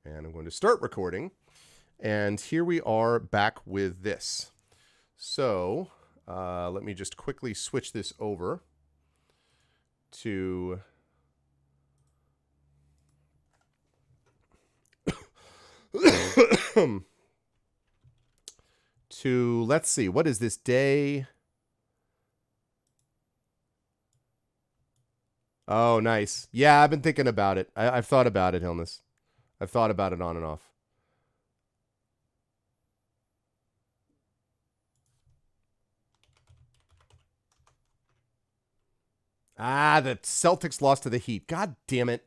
And I'm going to start recording. And here we are back with this. So let me just quickly switch this over to... let's see, what is this day? Oh, nice. Yeah, I've been thinking about it. I've thought about it, Hilness. I've thought about it on and off. Ah, the Celtics lost to the Heat. God damn it.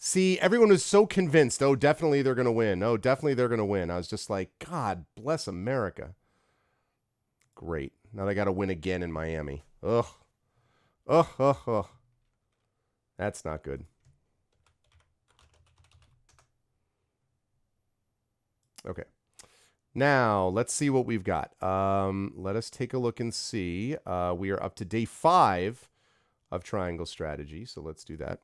See, everyone was so convinced, oh, definitely they're going to win. Oh, definitely they're going to win. I was just like, God bless America. Great. Now they got to win again in Miami. Ugh. Ugh, ugh, ugh. That's not good. Okay. Now, let's see what we've got. Let us take a look and see. We are up to day 5 of Triangle Strategy, so let's do that.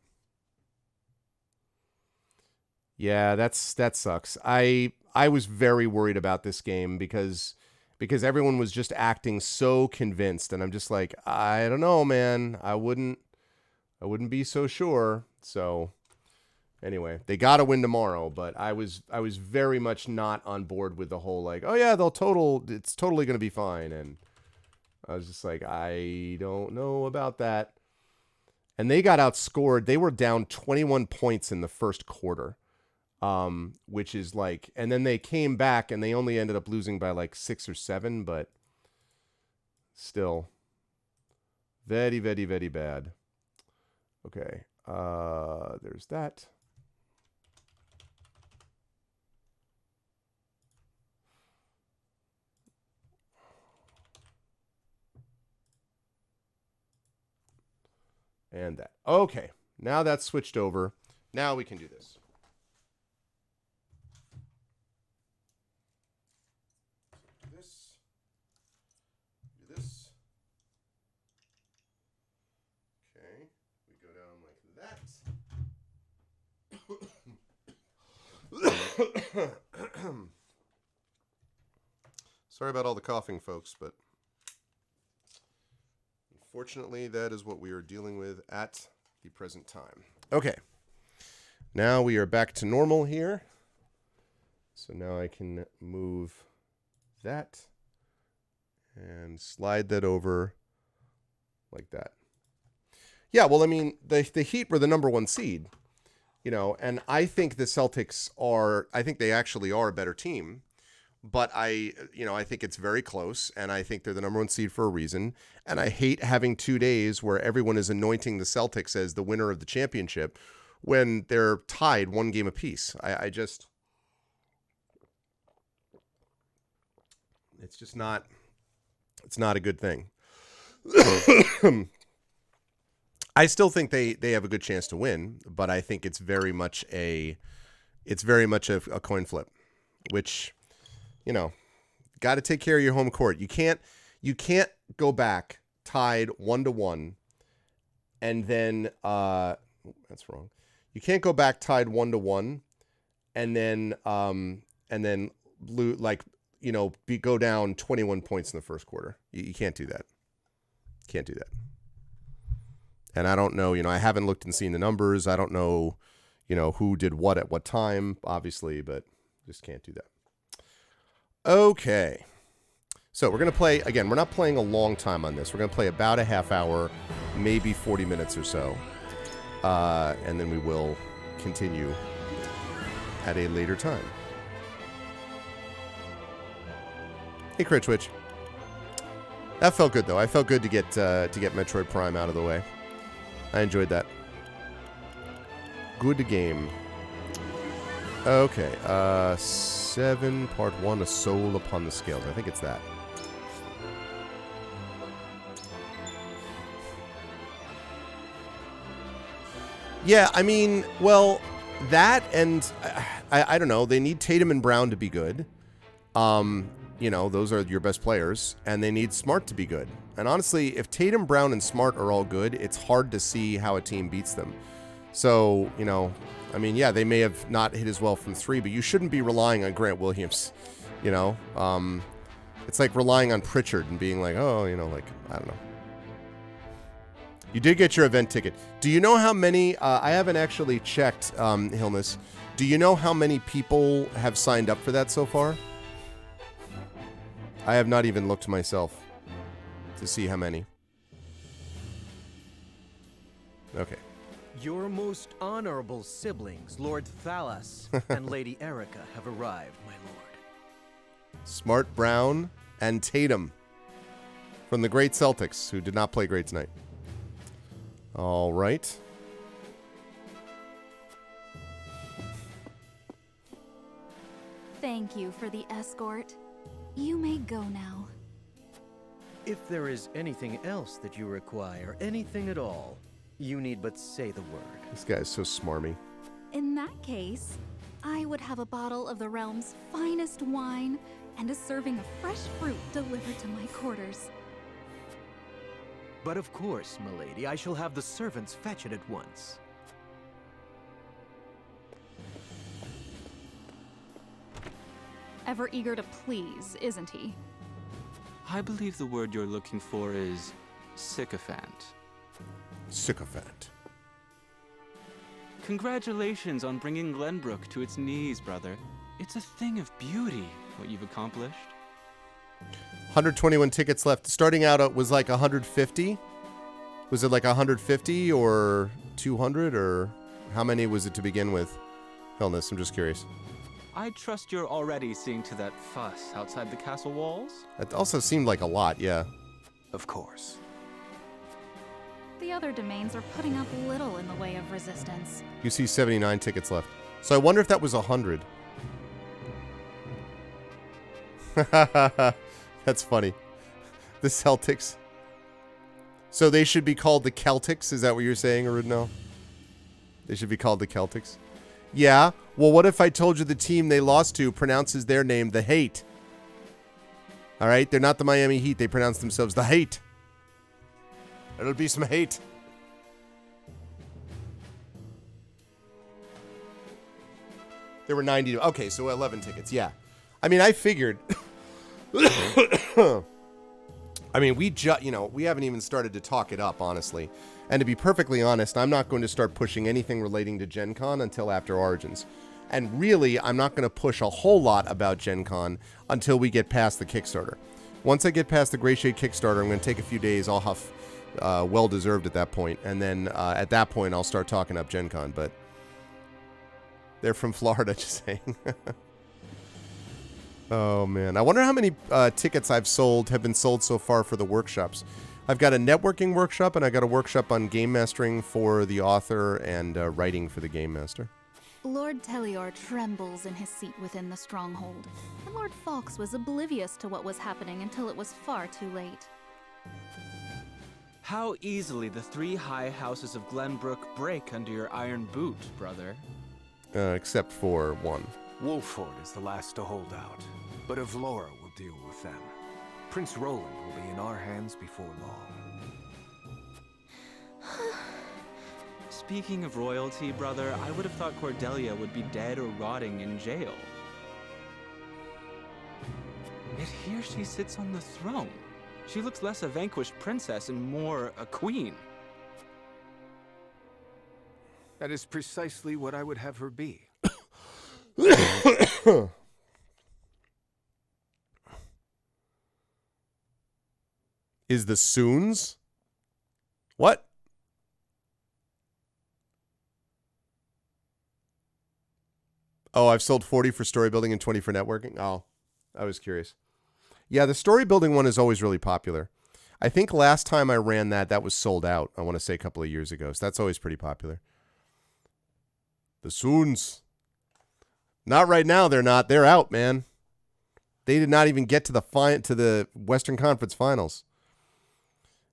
Yeah, that sucks. I was very worried about this game because everyone was just acting so convinced, and I'm just like, I don't know, man. I wouldn't be so sure. So anyway, they got to win tomorrow, but I was very much not on board with the whole like, oh yeah, it's totally going to be fine, and I was just like, I don't know about that. And they got outscored. They were down 21 points in the first quarter. Which is like, and then they came back and they only ended up losing by like 6 or 7, but still very, very, very bad. Okay. There's that. And that. Okay. Now that's switched over. Now we can do this. Sorry about all the coughing, folks, but unfortunately, that is what we are dealing with at the present time. Okay. Now we are back to normal here. So now I can move that and slide that over like that. Yeah, well, I mean, the Heat were the number 1 seed. You know, and I think the Celtics I think they actually are a better team, but I think it's very close, and I think they're the number 1 seed for a reason, and I hate having 2 days where everyone is anointing the Celtics as the winner of the championship when they're tied 1 game apiece. It's just not, it's not a good thing. I still think they have a good chance to win, but I think it's very much a coin flip, which, you know, got to take care of your home court. You can't go back tied 1-1 and then that's wrong. You can't go back tied 1-1 and then go down 21 points in the first quarter. You can't do that. Can't do that. And I don't know, I haven't looked and seen the numbers. I don't know, who did what at what time, obviously, but just can't do that. Okay. So we're going to play, again, we're not playing a long time on this. We're going to play about a half hour, maybe 40 minutes or so. And then we will continue at a later time. Hey, Critchwitch. That felt good, though. I felt good to get Metroid Prime out of the way. I enjoyed that. Good game. Okay. 7, part 1, A Soul Upon the Scales. I think it's that. Yeah, I mean, well, that and I don't know. They need Tatum and Brown to be good. Those are your best players, and they need Smart to be good. And honestly, if Tatum, Brown, and Smart are all good, it's hard to see how a team beats them. So, you know, I mean, yeah, they may have not hit as well from 3, but you shouldn't be relying on Grant Williams, you know? It's like relying on Pritchard and being like, oh, you know, like, I don't know. You did get your event ticket. Do you know how many, I haven't actually checked, Hilness. Do you know how many people have signed up for that so far? I have not even looked myself to see how many. Okay. Your most honorable siblings, Lord Thalas and Lady Erica, have arrived, my lord. Smart, Brown, and Tatum from the great Celtics, who did not play great tonight. All right. Thank you for the escort. You may go now. If there is anything else that you require, anything at all, you need but say the word. This guy is so smarmy. In that case, I would have a bottle of the realm's finest wine and a serving of fresh fruit delivered to my quarters. But of course, milady, I shall have the servants fetch it at once. Ever eager to please, isn't he? I believe the word you're looking for is sycophant. Sycophant. Congratulations on bringing Glenbrook to its knees, brother. It's a thing of beauty, what you've accomplished. 121 tickets left. Starting out, it was like 150. Was it like 150 or 200, or how many was it to begin with? Hellness, I'm just curious. I trust you're already seeing to that fuss outside the castle walls? It also seemed like a lot, yeah. Of course. The other domains are putting up little in the way of resistance. You see 79 tickets left. So I wonder if that was 100. That's funny. The Celtics. So they should be called the Celtics? Is that what you're saying, Arudno? They should be called the Celtics? Yeah. Well, what if I told you the team they lost to pronounces their name the Hate? All right? They're not the Miami Heat. They pronounce themselves the Hate. It'll be some hate. There were 90. Okay, so 11 tickets. Yeah. I mean, I figured. I mean, we haven't even started to talk it up, honestly. And to be perfectly honest, I'm not going to start pushing anything relating to Gen Con until after Origins. And really, I'm not going to push a whole lot about Gen Con until we get past the Kickstarter. Once I get past the Gray Shade Kickstarter, I'm going to take a few days. I'll have well-deserved at that point. And then at that point, I'll start talking up Gen Con. But they're from Florida, just saying. Oh, man. I wonder how many tickets have been sold so far for the workshops. I've got a networking workshop, and I got a workshop on game mastering for the author and writing for the game master. Lord Telior trembles in his seat within the stronghold, and Lord Fox was oblivious to what was happening until it was far too late. How easily the 3 high houses of Glenbrook break under your iron boot, brother. Except for one. Wolford is the last to hold out, but Avlora will deal with them. Prince Roland will be in our hands before long. Speaking of royalty, brother, I would have thought Cordelia would be dead or rotting in jail. Yet here she sits on the throne. She looks less a vanquished princess and more a queen. That is precisely what I would have her be. Is the Soons? What? Oh, I've sold 40 for story building and 20 for networking. Oh, I was curious. Yeah, the story building one is always really popular. I think last time I ran that was sold out. I want to say a couple of years ago. So that's always pretty popular. The Soons. Not right now, they're not. They're out, man. They did not even get to the Western Conference Finals.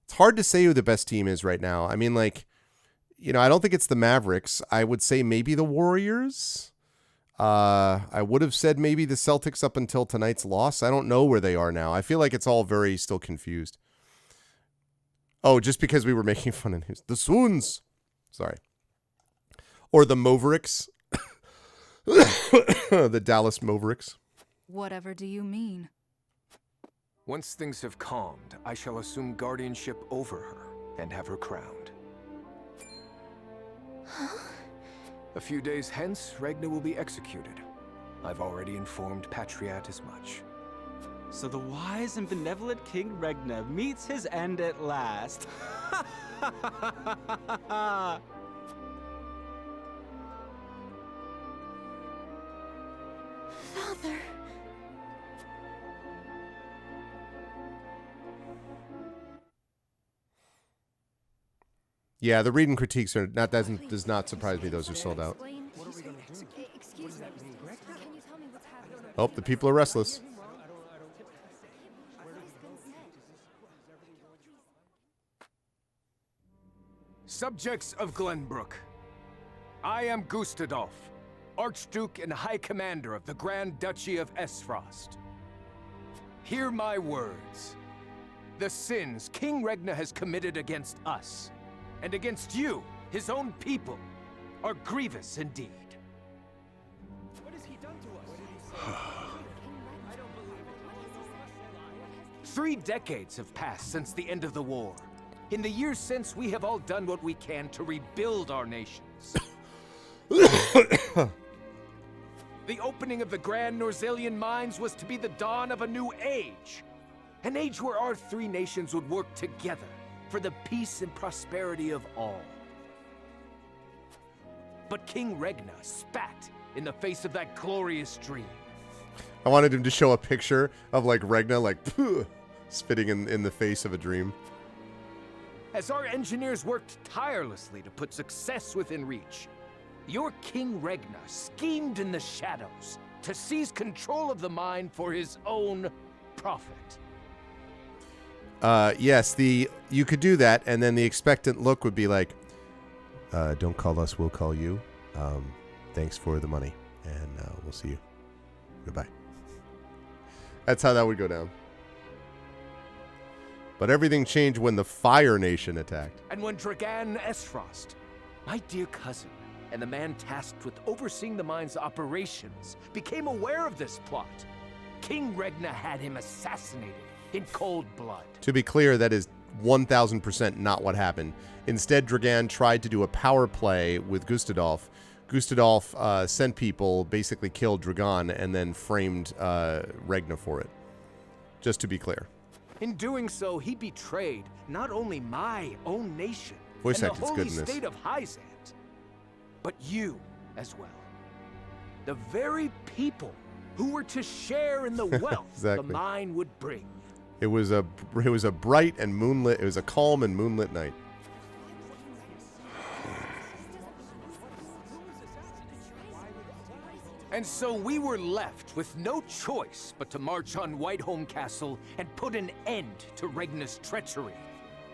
It's hard to say who the best team is right now. I mean, like, you know, I don't think it's the Mavericks. I would say maybe the Warriors. I would have said maybe the Celtics up until tonight's loss. I don't know where they are now. I feel like it's all very still confused. Oh, just because we were making fun of the Swoons. Sorry. Or the Mavericks. The Dallas Mavericks. Whatever do you mean? Once things have calmed, I shall assume guardianship over her and have her crowned. A few days hence, Regna will be executed. I've already informed Patriat as much. So the wise and benevolent King Regna meets his end at last. Father. Yeah, the reading critiques are not does not surprise me. Those are sold out. Oh, the people are restless. Subjects of Glenbrook, I am Gustadolf, Archduke and High Commander of the Grand Duchy of Esfrost. Hear my words. The sins King Regna has committed against us, and against you, his own people, are grievous indeed. What has he done to us? 3 decades have passed since the end of the war. In the years since, we have all done what we can to rebuild our nations. The opening of the Grand Norzelian mines was to be the dawn of a new age. An age where our 3 nations would work together for the peace and prosperity of all. But King Regna spat in the face of that glorious dream. I wanted him to show a picture of like Regna like spitting in the face of a dream. As our engineers worked tirelessly to put success within reach, your King Regna schemed in the shadows to seize control of the mine for his own profit. Yes, you could do that, and then the expectant look would be like, don't call us, we'll call you. Thanks for the money, and we'll see you. Goodbye. That's how that would go down. But everything changed when the Fire Nation attacked. And when Dragan Esfrost, my dear cousin, and the man tasked with overseeing the mine's operations, became aware of this plot, King Regna had him assassinated in cold blood. To be clear, that is 1000% not what happened. Instead, Dragan tried to do a power play with Gustadolf. Gustadolf sent people, basically killed Dragan, and then framed Regna for it. Just to be clear. In doing so, he betrayed not only my own nation Voice and acting's the holy good in this. state of Hyzant, but you as well. The very people who were to share in the wealth Exactly. the mine would bring. It was a bright and moonlit. It was a calm and moonlit night. And so we were left with no choice but to march on Whiteholm Castle and put an end to Regna's treachery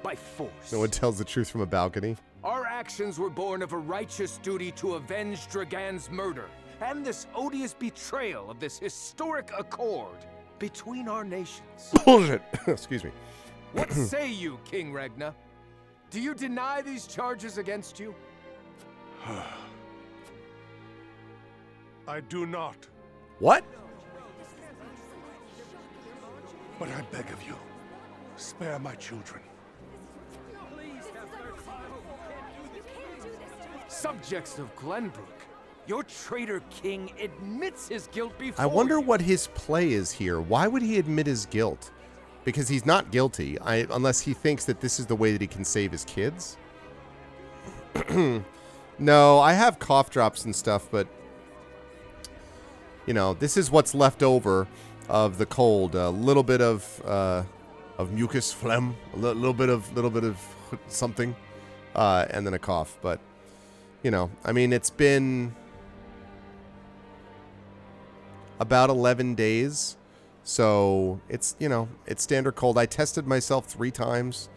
by force. No one tells the truth from a balcony. Our actions were born of a righteous duty to avenge Dragan's murder and this odious betrayal of this historic accord between our nations. Bullshit. Excuse me. What say you, King Regna? Do you deny these charges against you? I do not, What? but I beg of you, spare my children. Subjects of Glenbrook, your traitor king admits his guilt before I wonder you. what his play is here. Why would he admit his guilt? Because he's not guilty, unless he thinks that this is the way that he can save his kids. No, I have cough drops and stuff, but you know, this is what's left over of the cold. A little bit of mucus, phlegm, a little bit of something, and then a cough. But you know, I mean, it's been about 11 days, so it's, you know, it's standard cold. I tested myself 3 times.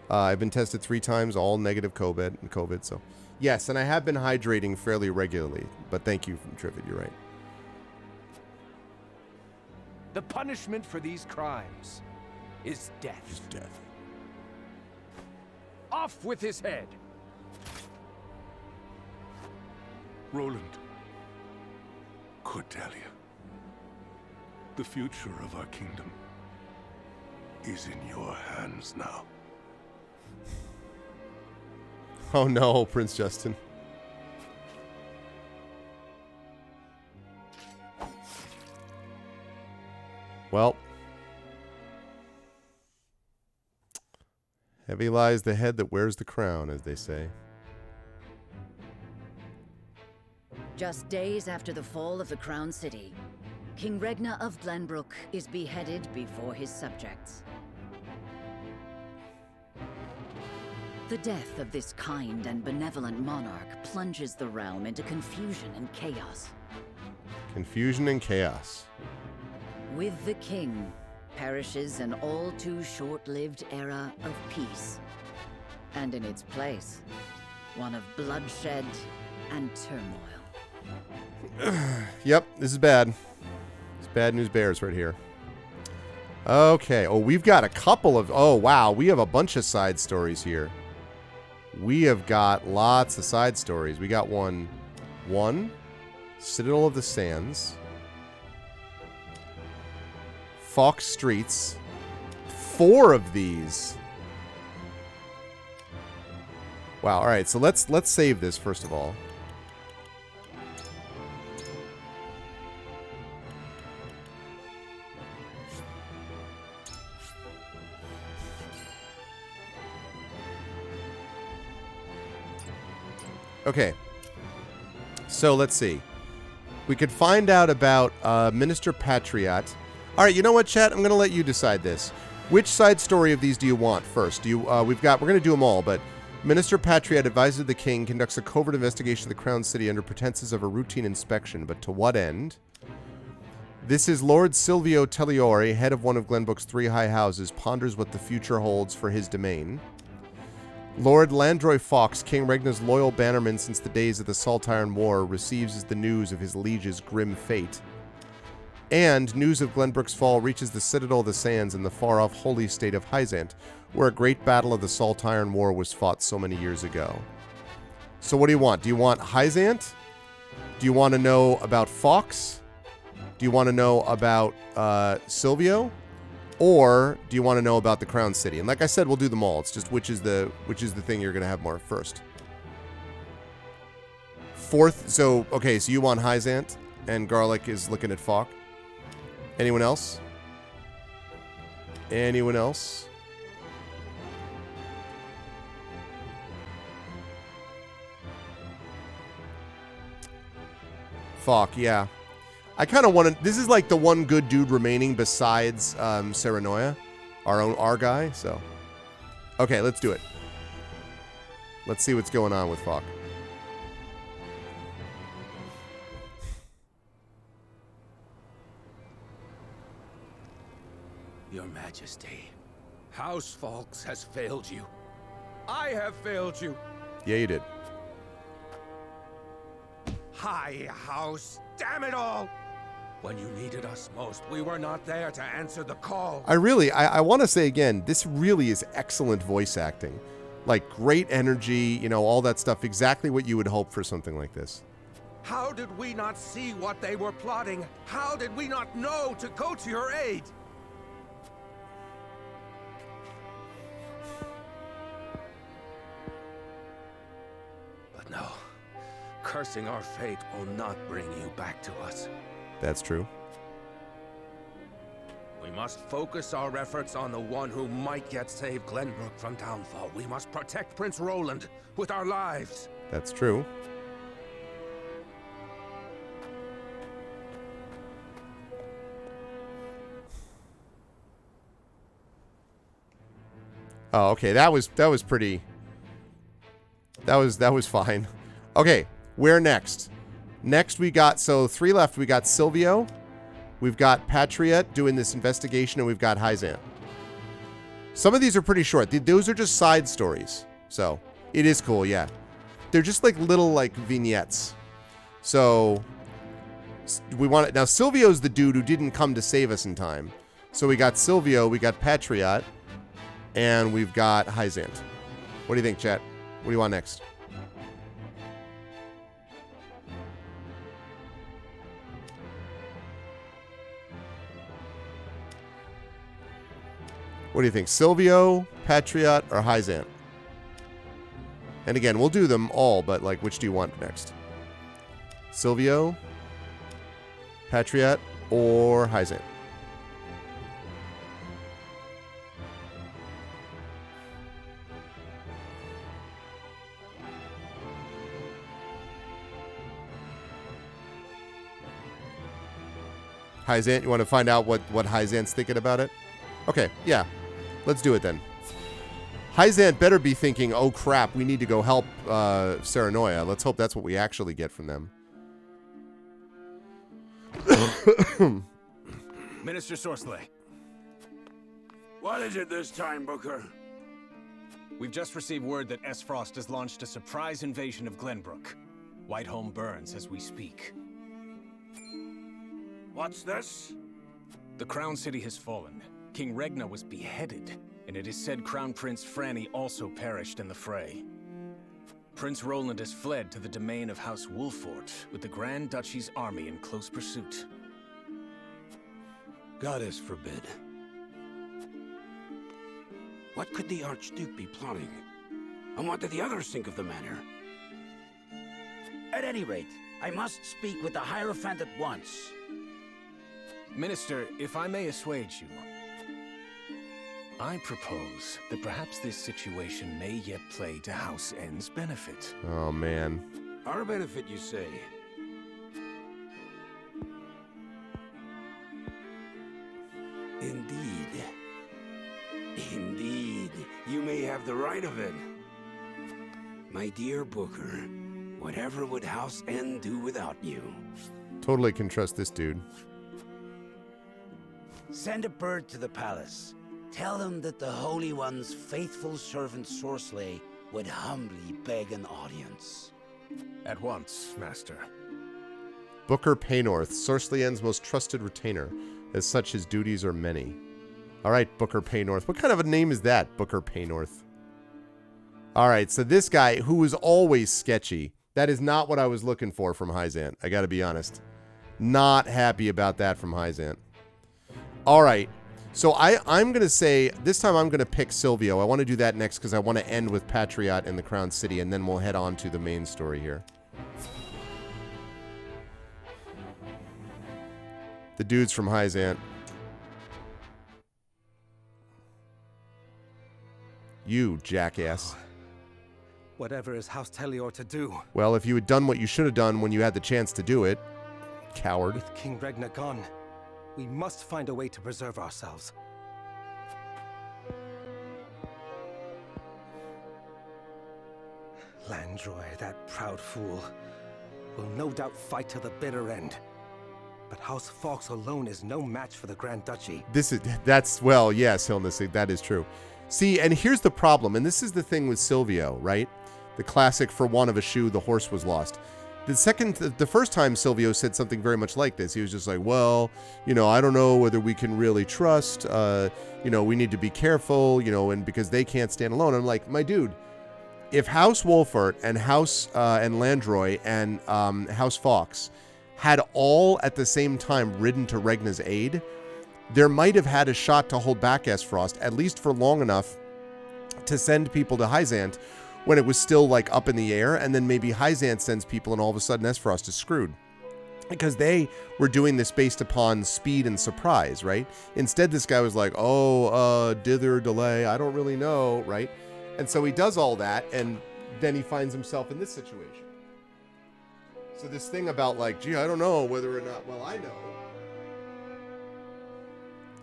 I've been tested 3 times, all negative COVID. So yes, and I have been hydrating fairly regularly. But thank you, Trivid. You're right. The punishment for these crimes is death. Death. Off with his head. Roland, Cordelia, the future of our kingdom is in your hands now. Oh no, Prince Justin. Well, heavy lies the head that wears the crown, as they say. Just days after the fall of the Crown City, King Regna of Glenbrook is beheaded before his subjects. The death of this kind and benevolent monarch plunges the realm into confusion and chaos. Confusion and chaos. With the king perishes an all too short-lived era of peace. And in its place, one of bloodshed and turmoil. Yep, this is bad. It's bad news bears right here. Okay. Oh, we've got a couple of... Oh, wow. We have a bunch of side stories here. We have got lots of side stories. We got one. Citadel of the Sands. Fox Streets. 4 of these. Wow. All right. So let's save this first of all. Okay, so let's see. We could find out about Minister Patriot. All right, you know what, chat? I'm going to let you decide this. Which side story of these do you want first? Do you? We're going to do them all, but Minister Patriot advises the king, conducts a covert investigation of the Crown City under pretenses of a routine inspection, but to what end? This is Lord Silvio Telliore, head of one of Glenbrook's 3 high houses, ponders what the future holds for his domain. Lord Landroy Fox, King Regna's loyal bannerman since the days of the Saltire War, receives the news of his liege's grim fate. And news of Glenbrook's fall reaches the Citadel of the Sands in the far-off holy state of Hyzant, where a great battle of the Saltire War was fought so many years ago. So what do you want? Do you want Hyzant? Do you want to know about Fox? Do you want to know about Silvio? Or do you want to know about the Crown City? And like I said, we'll do them all. It's just which is the thing you're going to have more first. Fourth, so okay, so you want Hyzant and Garlic is looking at Falk. Anyone else? Anyone else? Falk, yeah. I kind of want to... This is like the one good dude remaining besides Serenoia, our guy, so... Okay, let's do it. Let's see what's going on with Falk. Your Majesty, House Falks has failed you. I have failed you. Yeah, you did. High House, damn it all! When you needed us most, we were not there to answer the call. I want to say again, this really is excellent voice acting. Like, great energy, you know, all that stuff. Exactly what you would hope for something like this. How did we not see what they were plotting? How did we not know to go to your aid? But no, cursing our fate will not bring you back to us. That's true. We must focus our efforts on the one who might yet save Glenbrook from downfall. We must protect Prince Roland with our lives. That's true. Oh, okay. That was pretty. That was fine. Okay, where next? Next we got, so 3 left. We got Silvio, we've got Patriot doing this investigation, and we've got Hyzant. Some of these are pretty short. Those are just side stories. So, it is cool, yeah. They're just like little like vignettes. So, we want it. Now, Silvio's the dude who didn't come to save us in time. So we got Silvio, we got Patriot, and we've got Hyzant. What do you think, chat? What do you want next? What do you think? Silvio, Patriot, or Hyzant? And again, we'll do them all, but like, which do you want next? Silvio, Patriot, or Hyzant? Hyzant, you want to find out what Hyzant's thinking about it? Okay, yeah. Let's do it then. Hyzant better be thinking, oh crap, we need to go help Serenoia. Let's hope that's what we actually get from them. Minister Sorcelet, What is it this time, Booker? we've just received word that Esfrost has launched a surprise invasion of Glenbrook. Whiteholm burns as we speak. What's this? The Crown City has fallen. King Regna was beheaded, and it is said Crown Prince Franny also perished in the fray. Prince Roland has fled to the domain of House Wolfort, with the Grand Duchy's army in close pursuit. Goddess forbid. What could the Archduke be plotting? And what did the others think of the matter? At any rate, I must speak with the Hierophant at once. Minister, if I may assuage you, I propose that perhaps this situation may yet play to House N's benefit. Oh, man. Our benefit, you say? Indeed. Indeed. You may have the right of it. My dear Booker, whatever would House N do without you? Totally can trust this dude. Send a bird to the palace. Tell them that the Holy One's faithful servant Sorcelet would humbly beg an audience. At once, Master. Booker Paynorth, Sorcelien's most trusted retainer. As such, his duties are many. All right, Booker Paynorth. What kind of a name is that, Booker Paynorth? All right, so this guy, who is always sketchy, that is not what I was looking for from Hyzant. I got to be honest. Not happy about that from Hyzant. All right, so I'm going to say, this time I'm going to pick Silvio. I want to do that next because I want to end with Patriot in the Crown City, and then we'll head on to the main story here. The dudes from Hyzant. You, jackass. Whatever is House Telior to do? Well, if you had done what you should have done when you had the chance to do it, coward. With King Regna gone, we must find a way to preserve ourselves. Landroy, that proud fool, will no doubt fight to the bitter end. But House Fawkes alone is no match for the Grand Duchy. Well, yes, Hilness, that is true. See, and here's the problem, and this is the thing with Silvio, right? The classic, for want of a shoe, the horse was lost. The first time Silvio said something very much like this, he was just like, well, I don't know whether we can really trust, we need to be careful, and because they can't stand alone. I'm like, my dude, if House Wolfert and House and Landroy and House Fawkes had all at the same time ridden to Regna's aid, there might have had a shot to hold back Esfrost, at least for long enough to send people to Hyzant when it was still like up in the air, and then maybe Hyzant sends people and all of a sudden Esfrost is screwed. Because they were doing this based upon speed and surprise, right? Instead, this guy was like, dither, delay, I don't really know, right? And so he does all that, and then he finds himself in this situation. So this thing about like, gee, I don't know whether or not, well, I know.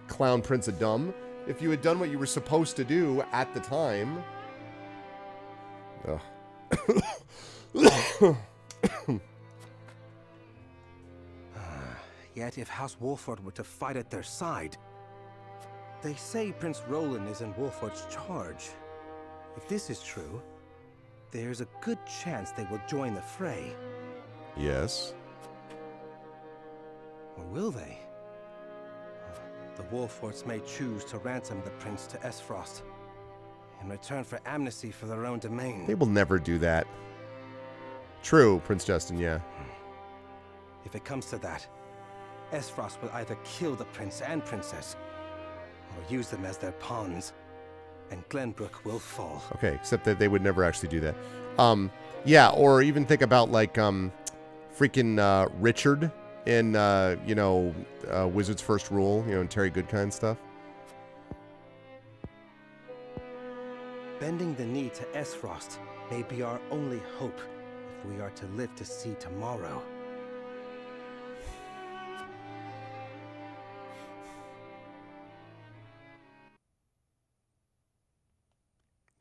Clown Prince of Dumb. If you had done what you were supposed to do at the time. Yet if House Wolfort were to fight at their side, they say Prince Roland is in Wolfort's charge. If this is true, there's a good chance they will join the fray. Yes. Or will they? The Wolforts may choose to ransom the prince to Esfrost in return for amnesty for their own domain. They will never do that. True, Prince Justin, yeah. If it comes to that, Esfrost will either kill the prince and princess, or use them as their pawns, and Glenbrook will fall. Okay, except that they would never actually do that. Yeah, or even think about like freaking Richard in Wizard's First Rule, and Terry Goodkind stuff. Bending the knee to Esfrost may be our only hope if we are to live to see tomorrow.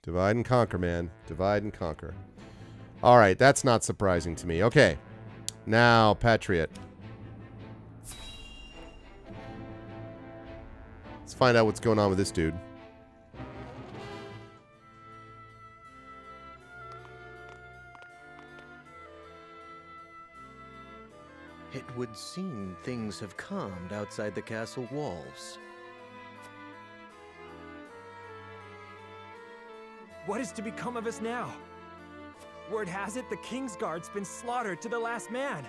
Divide and conquer, man. Divide and conquer. All right, that's not surprising to me. Okay, now Patriot. Let's find out what's going on with this dude. It would seem things have calmed outside the castle walls. What is to become of us now? Word has it the Kingsguard's been slaughtered to the last man.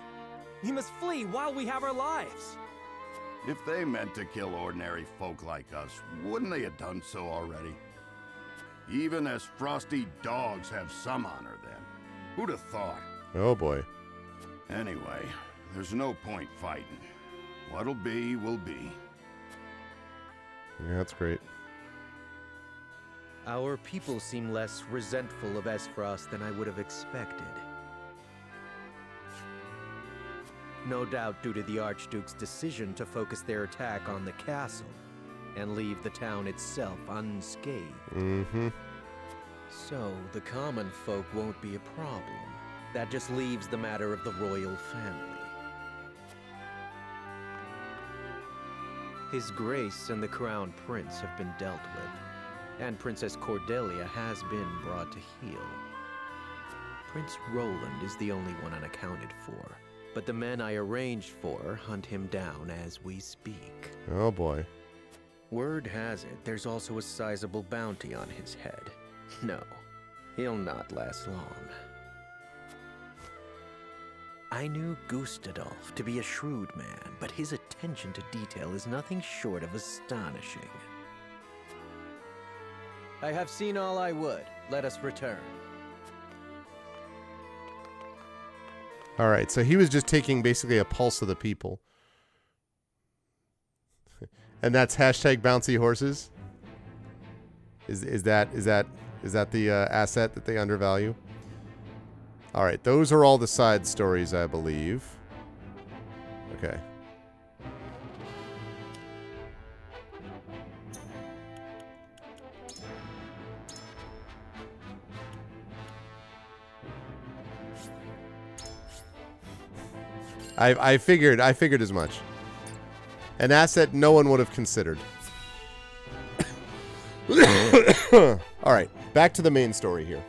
We must flee while we have our lives. If they meant to kill ordinary folk like us, wouldn't they have done so already? Even as frosty dogs have some honor then. Who'd have thought? Oh boy. Anyway, there's no point fighting. What'll be, will be. Yeah, that's great. Our people seem less resentful of Esfrost than I would have expected. No doubt due to the Archduke's decision to focus their attack on the castle and leave the town itself unscathed. Mm-hmm. So the common folk won't be a problem. That just leaves the matter of the royal family. His Grace and the Crown Prince have been dealt with, and Princess Cordelia has been brought to heel. Prince Roland is the only one unaccounted for, but the men I arranged for hunt him down as we speak. Oh boy. Word has it there's also a sizable bounty on his head. No, he'll not last long. I knew Gustadolf to be a shrewd man, but his attention to detail is nothing short of astonishing. I have seen all I would. Let us return. All right, so he was just taking basically a pulse of the people. And that's hashtag bouncy horses? Is that the asset that they undervalue? All right, those are all the side stories, I believe. Okay. I figured as much. An asset no one would have considered. All right, back to the main story here.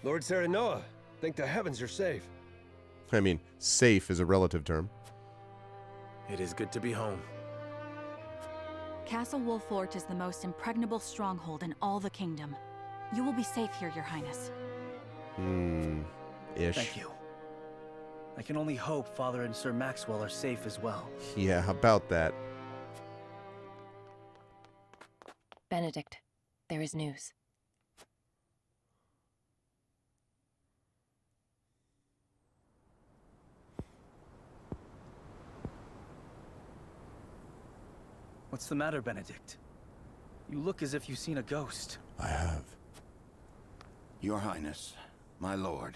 Lord Serenoa, thank the heavens you're safe. I mean, safe is a relative term. It is good to be home. Castle Wolffort is the most impregnable stronghold in all the kingdom. You will be safe here, Your Highness. Ish. Thank you. I can only hope Father and Sir Maxwell are safe as well. Yeah, how about that? Benedict, there is news. What's the matter, Benedict? You look as if you've seen a ghost. I have. Your Highness, my lord,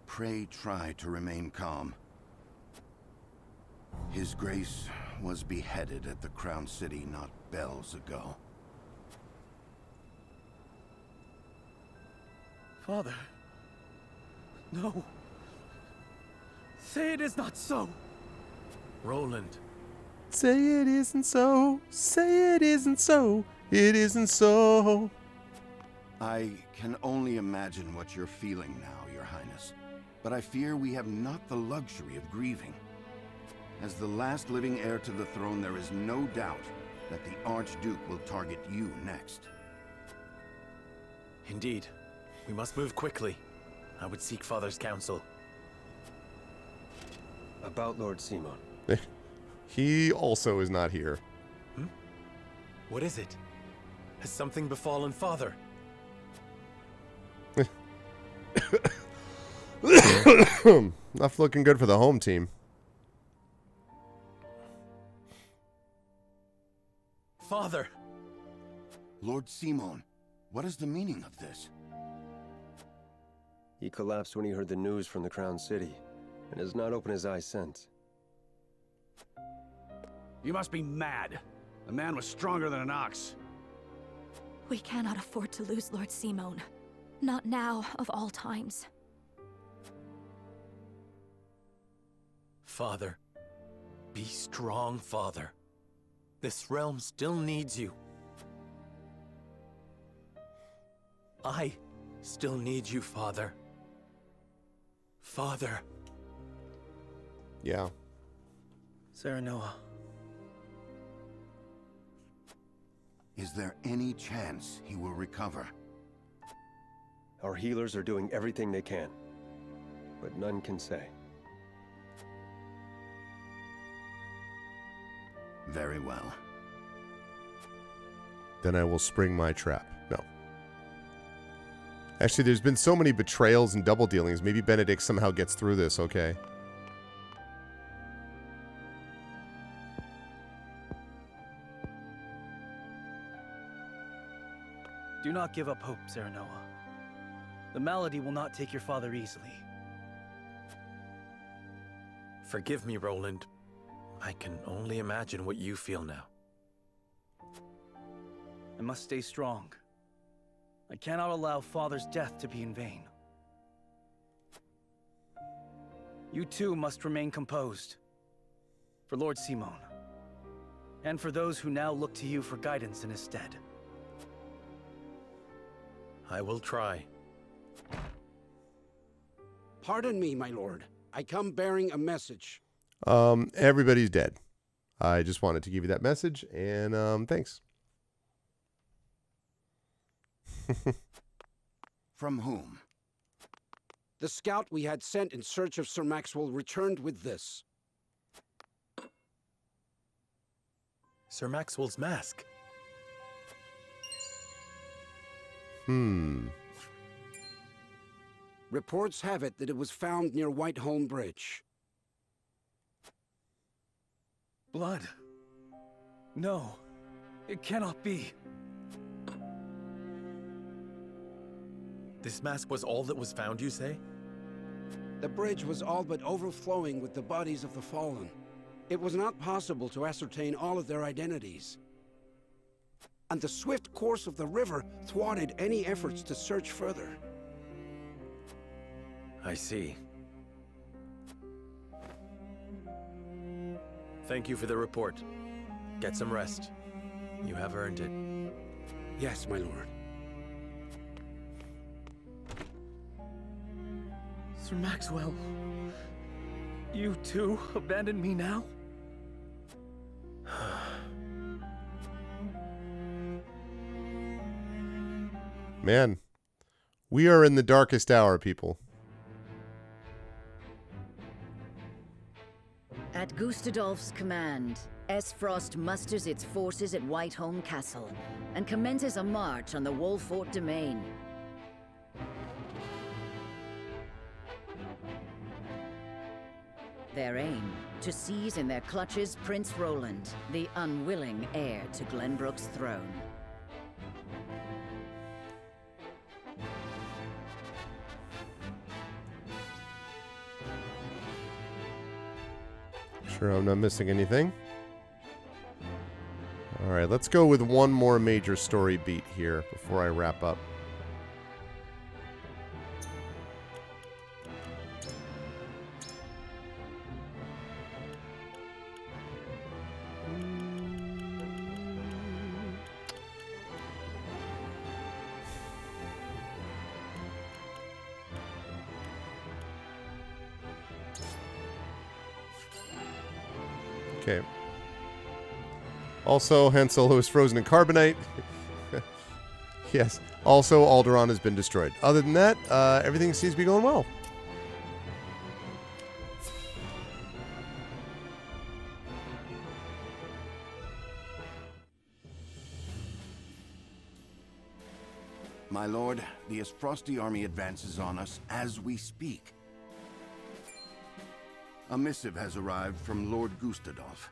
pray try to remain calm. His Grace was beheaded at the Crown City not bells ago. Father. No. Say it is not so. Roland. Say it isn't so. Say it isn't so. It isn't so. I can only imagine what you're feeling now, Your Highness. But I fear we have not the luxury of grieving. As the last living heir to the throne, there is no doubt that the Archduke will target you next. Indeed. We must move quickly. I would seek Father's counsel. About Lord Simon. He also is not here. What is it? Has something befallen Father? Not looking good for the home team. Father! Lord Simon, what is the meaning of this? He collapsed when he heard the news from the Crown City, and has not opened his eyes since. You must be mad. The man was stronger than an ox. We cannot afford to lose Lord Simon. Not now, of all times. Father. Be strong, Father. This realm still needs you. I still need you, Father. Father. Yeah. Serenoa. Is there any chance he will recover? Our healers are doing everything they can, but none can say. Very well. Then I will spring my trap. No. Actually, there's been so many betrayals and double dealings. Maybe Benedict somehow gets through this, okay? Do not give up hope, Serenoa. The malady will not take your father easily. Forgive me, Roland. I can only imagine what you feel now. I must stay strong. I cannot allow Father's death to be in vain. You too must remain composed. For Lord Simon. And for those who now look to you for guidance in his stead. I will try. Pardon me, my lord. I come bearing a message. Everybody's dead. I just wanted to give you that message, and thanks. From whom? The scout we had sent in search of Sir Maxwell returned with this. Sir Maxwell's mask. Reports have it that it was found near Whiteholm Bridge. Blood. No, it cannot be. This mask was all that was found, you say? The bridge was all but overflowing with the bodies of the fallen. It was not possible to ascertain all of their identities. And the swift course of the river thwarted any efforts to search further. I see. Thank you for the report. Get some rest. You have earned it. Yes, my lord. Sir Maxwell, you too abandon me now? Man, we are in the darkest hour, people. At Gustadolf's command, Esfrost musters its forces at Whiteholm Castle and commences a march on the Wolfort domain. Their aim, to seize in their clutches Prince Roland, the unwilling heir to Glenbrook's throne. Sure, I'm not missing anything. All right, let's go with one more major story beat here before I wrap up. Okay. Also, Han Solo is frozen in carbonite. Yes. Also, Alderaan has been destroyed. Other than that, everything seems to be going well. My lord, the Esfrosti army advances on us as we speak. A missive has arrived from Lord Gustadolf.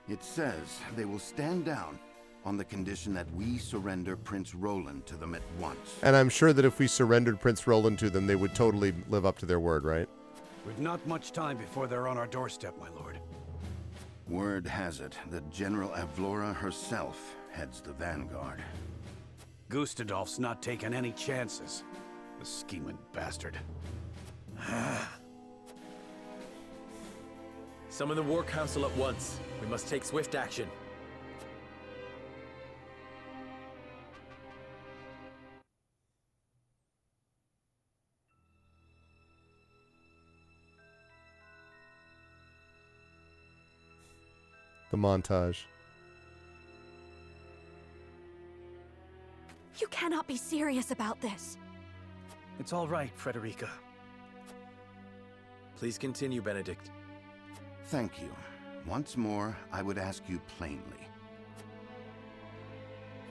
It says they will stand down on the condition that we surrender Prince Roland to them at once. And I'm sure that if we surrendered Prince Roland to them, they would totally live up to their word, right? We've not much time before they're on our doorstep, my lord. Word has it that General Avlora herself heads the vanguard. Gustadolf's not taking any chances. The scheming bastard. Summon the War Council at once. We must take swift action. The montage. You cannot be serious about this. It's all right, Frederica. Please continue, Benedict. Thank you. Once more, I would ask you plainly.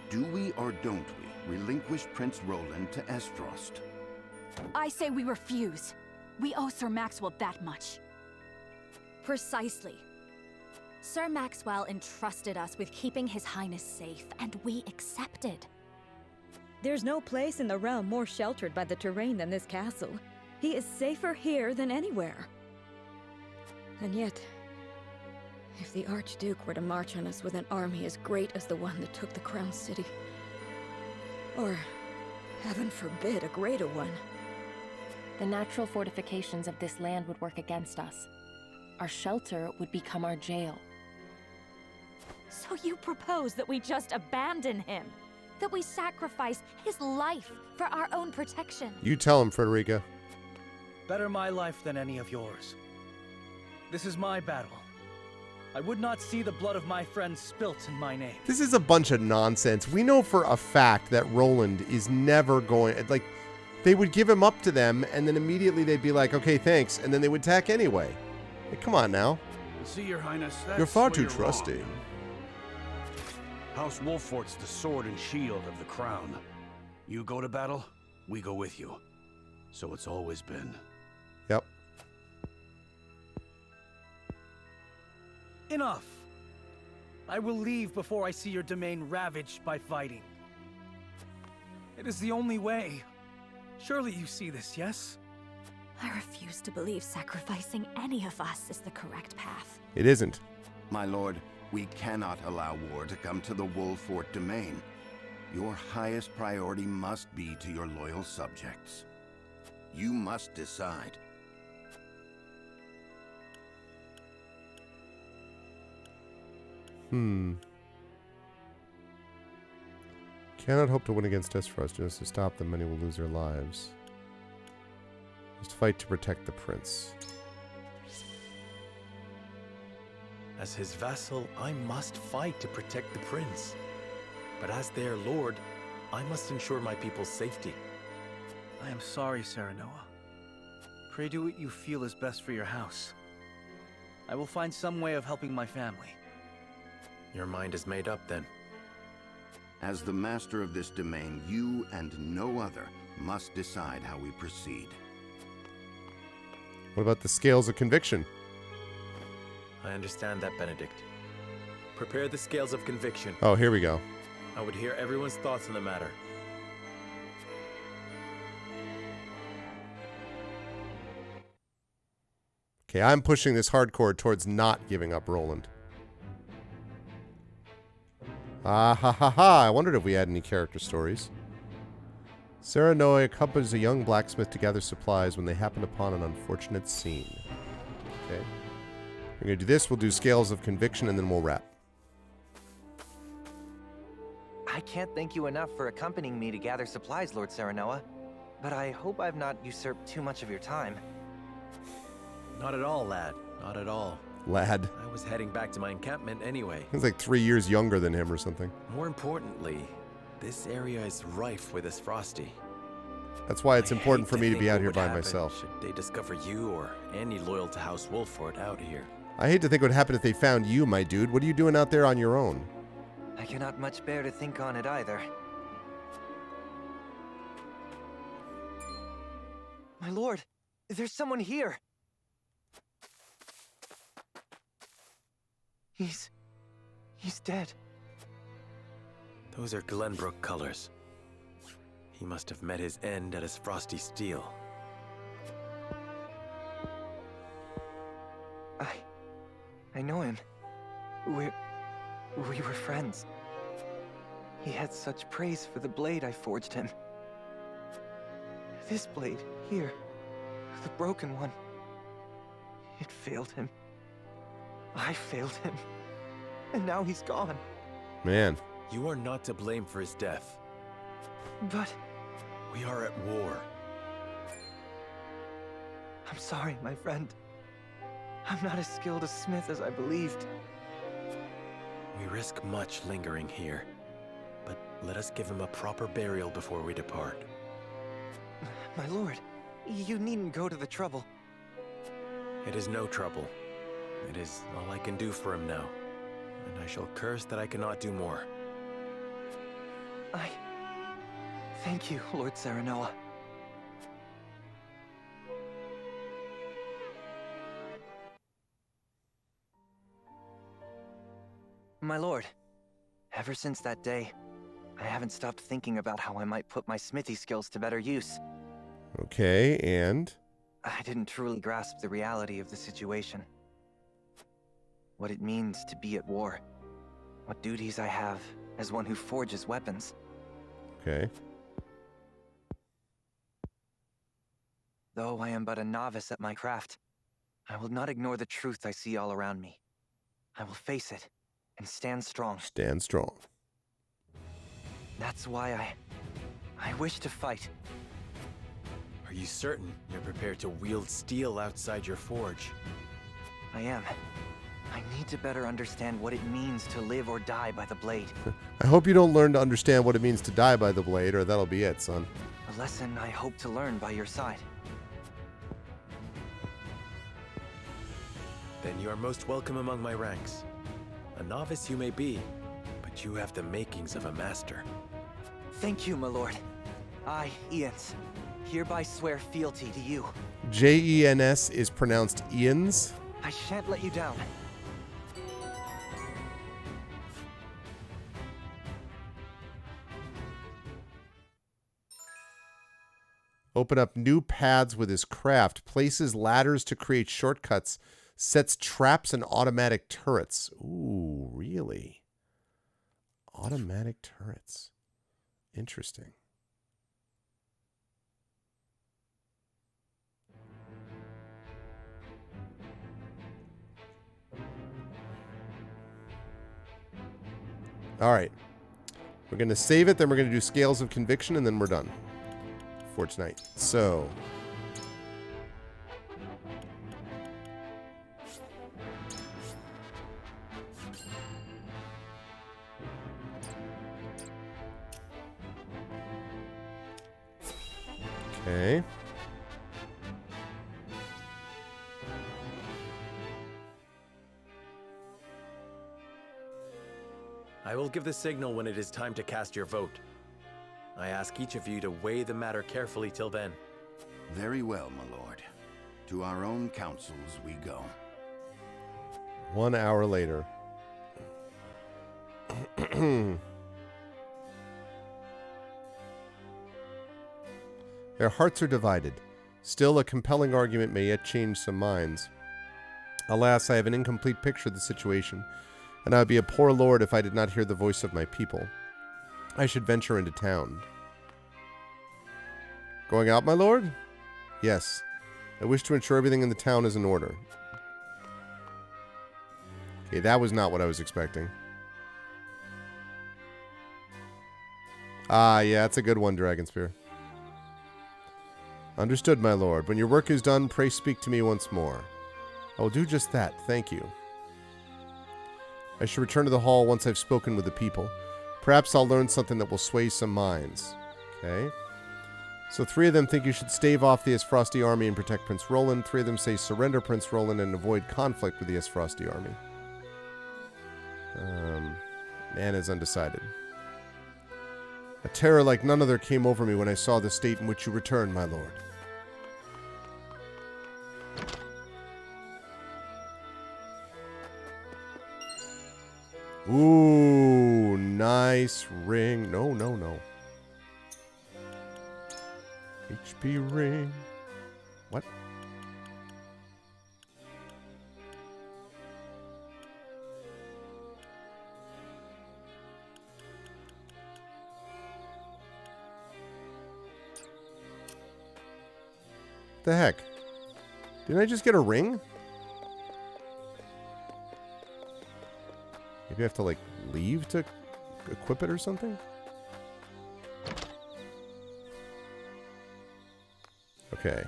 Do we or don't we relinquish Prince Roland to Esfrost? I say we refuse. We owe Sir Maxwell that much. Precisely. Sir Maxwell entrusted us with keeping His Highness safe, and we accepted. There's no place in the realm more sheltered by the terrain than this castle. He is safer here than anywhere. And yet, if the Archduke were to march on us with an army as great as the one that took the Crown City, or, heaven forbid, a greater one, the natural fortifications of this land would work against us. Our shelter would become our jail. So you propose that we just abandon him? That we sacrifice his life for our own protection? You tell him, Frederica. Better my life than any of yours. This is my battle. I would not see the blood of my friends spilt in my name. This is a bunch of nonsense. We know for a fact that Roland is never going... Like, they would give him up to them, and then immediately they'd be like, okay, thanks, and then they would attack anyway. Like, come on now. See, Your Highness, that's You're far where too you're trusting. wrong. House Wolfort's the sword and shield of the crown. You go to battle, we go with you. So it's always been. Yep. Enough! I will leave before I see your domain ravaged by fighting. It is the only way. Surely you see this, yes? I refuse to believe sacrificing any of us is the correct path. It isn't. My lord, we cannot allow war to come to the Wolfort domain. Your highest priority must be to your loyal subjects. You must decide. Cannot hope to win against Esfrost. Just to stop them, many will lose their lives. Must fight to protect the prince. As his vassal, I must fight to protect the prince. But as their lord, I must ensure my people's safety. I am sorry, Serenoa. Pray do what you feel is best for your house. I will find some way of helping my family. Your mind is made up, then. As the master of this domain, you and no other must decide how we proceed. What about the scales of conviction? I understand that, Benedict. Prepare the scales of conviction. Oh, here we go. I would hear everyone's thoughts on the matter. Okay, I'm pushing this hardcore towards not giving up Roland. Ah ha ha ha! I wondered if we had any character stories. Serenoa accompanies a young blacksmith to gather supplies when they happen upon an unfortunate scene. Okay. We're going to do this, we'll do scales of conviction, and then we'll wrap. I can't thank you enough for accompanying me to gather supplies, Lord Serenoa. But I hope I've not usurped too much of your time. Not at all, lad. Not at all. Lad. I was heading back to my encampment anyway. He's like 3 years younger than him or something. More importantly, this area is rife with Esfrosti. That's why it's important for me to think be out what here would by happen myself. Should they discover you or any loyal to House Wolfort out here? I hate to think what would happen if they found you, my dude. What are you doing out there on your own? I cannot much bear to think on it either. My lord, there's someone here. He's dead. Those are Glenbrook colors. He must have met his end at his frosty steel. I know him. We were friends. He had such praise for the blade I forged him. This blade, here, the broken one, it failed him. I failed him. And now he's gone. Man. You are not to blame for his death. But... we are at war. I'm sorry, my friend. I'm not as skilled a smith as I believed. We risk much lingering here, but let us give him a proper burial before we depart. My lord, you needn't go to the trouble. It is no trouble. It is all I can do for him now, and I shall curse that I cannot do more. Thank you, Lord Serenoa. My lord, ever since that day, I haven't stopped thinking about how I might put my smithy skills to better use. Okay, and? I didn't truly grasp the reality of the situation. What it means to be at war. What duties I have as one who forges weapons. Okay. Though I am but a novice at my craft, I will not ignore the truth I see all around me. I will face it and stand strong. Stand strong. That's why I wish to fight. Are you certain you're prepared to wield steel outside your forge? I am. I need to better understand what it means to live or die by the blade. I hope you don't learn to understand what it means to die by the blade, or that'll be it, son. A lesson I hope to learn by your side. Then you are most welcome among my ranks. A novice you may be, but you have the makings of a master. Thank you, my lord. I, Ians, hereby swear fealty to you. Jens is pronounced Ians. I shan't let you down. Open up new paths with his craft. Places ladders to create shortcuts. Sets traps and automatic turrets. Ooh, really? Automatic turrets. Interesting. All right. We're going to save it, then we're going to do Scales of Conviction, and then we're done for tonight. So... okay. I will give the signal when it is time to cast your vote. I ask each of you to weigh the matter carefully till then. Very well, my lord. To our own councils we go. 1 hour later. Their hearts are divided. Still, a compelling argument may yet change some minds. Alas, I have an incomplete picture of the situation, and I would be a poor lord if I did not hear the voice of my people. I should venture into town. Going out, my lord? Yes. I wish to ensure everything in the town is in order. Okay, that was not what I was expecting. Ah, yeah, that's a good one, Dragonspear. Understood, my lord. When your work is done, pray speak to me once more. I will do just that, thank you. I should return to the hall once I've spoken with the people. Perhaps I'll learn something that will sway some minds. Okay. So 3 of them think you should stave off the Esfrosti army and protect Prince Roland. 3 of them say surrender Prince Roland and avoid conflict with the Esfrosti army. Man is undecided. A terror like none other came over me when I saw the state in which you returned, my lord. Ooh, nice ring. No, no, no. HP ring. What? The heck? Didn't I just get a ring? Maybe I have to, like, leave to equip it or something? Okay.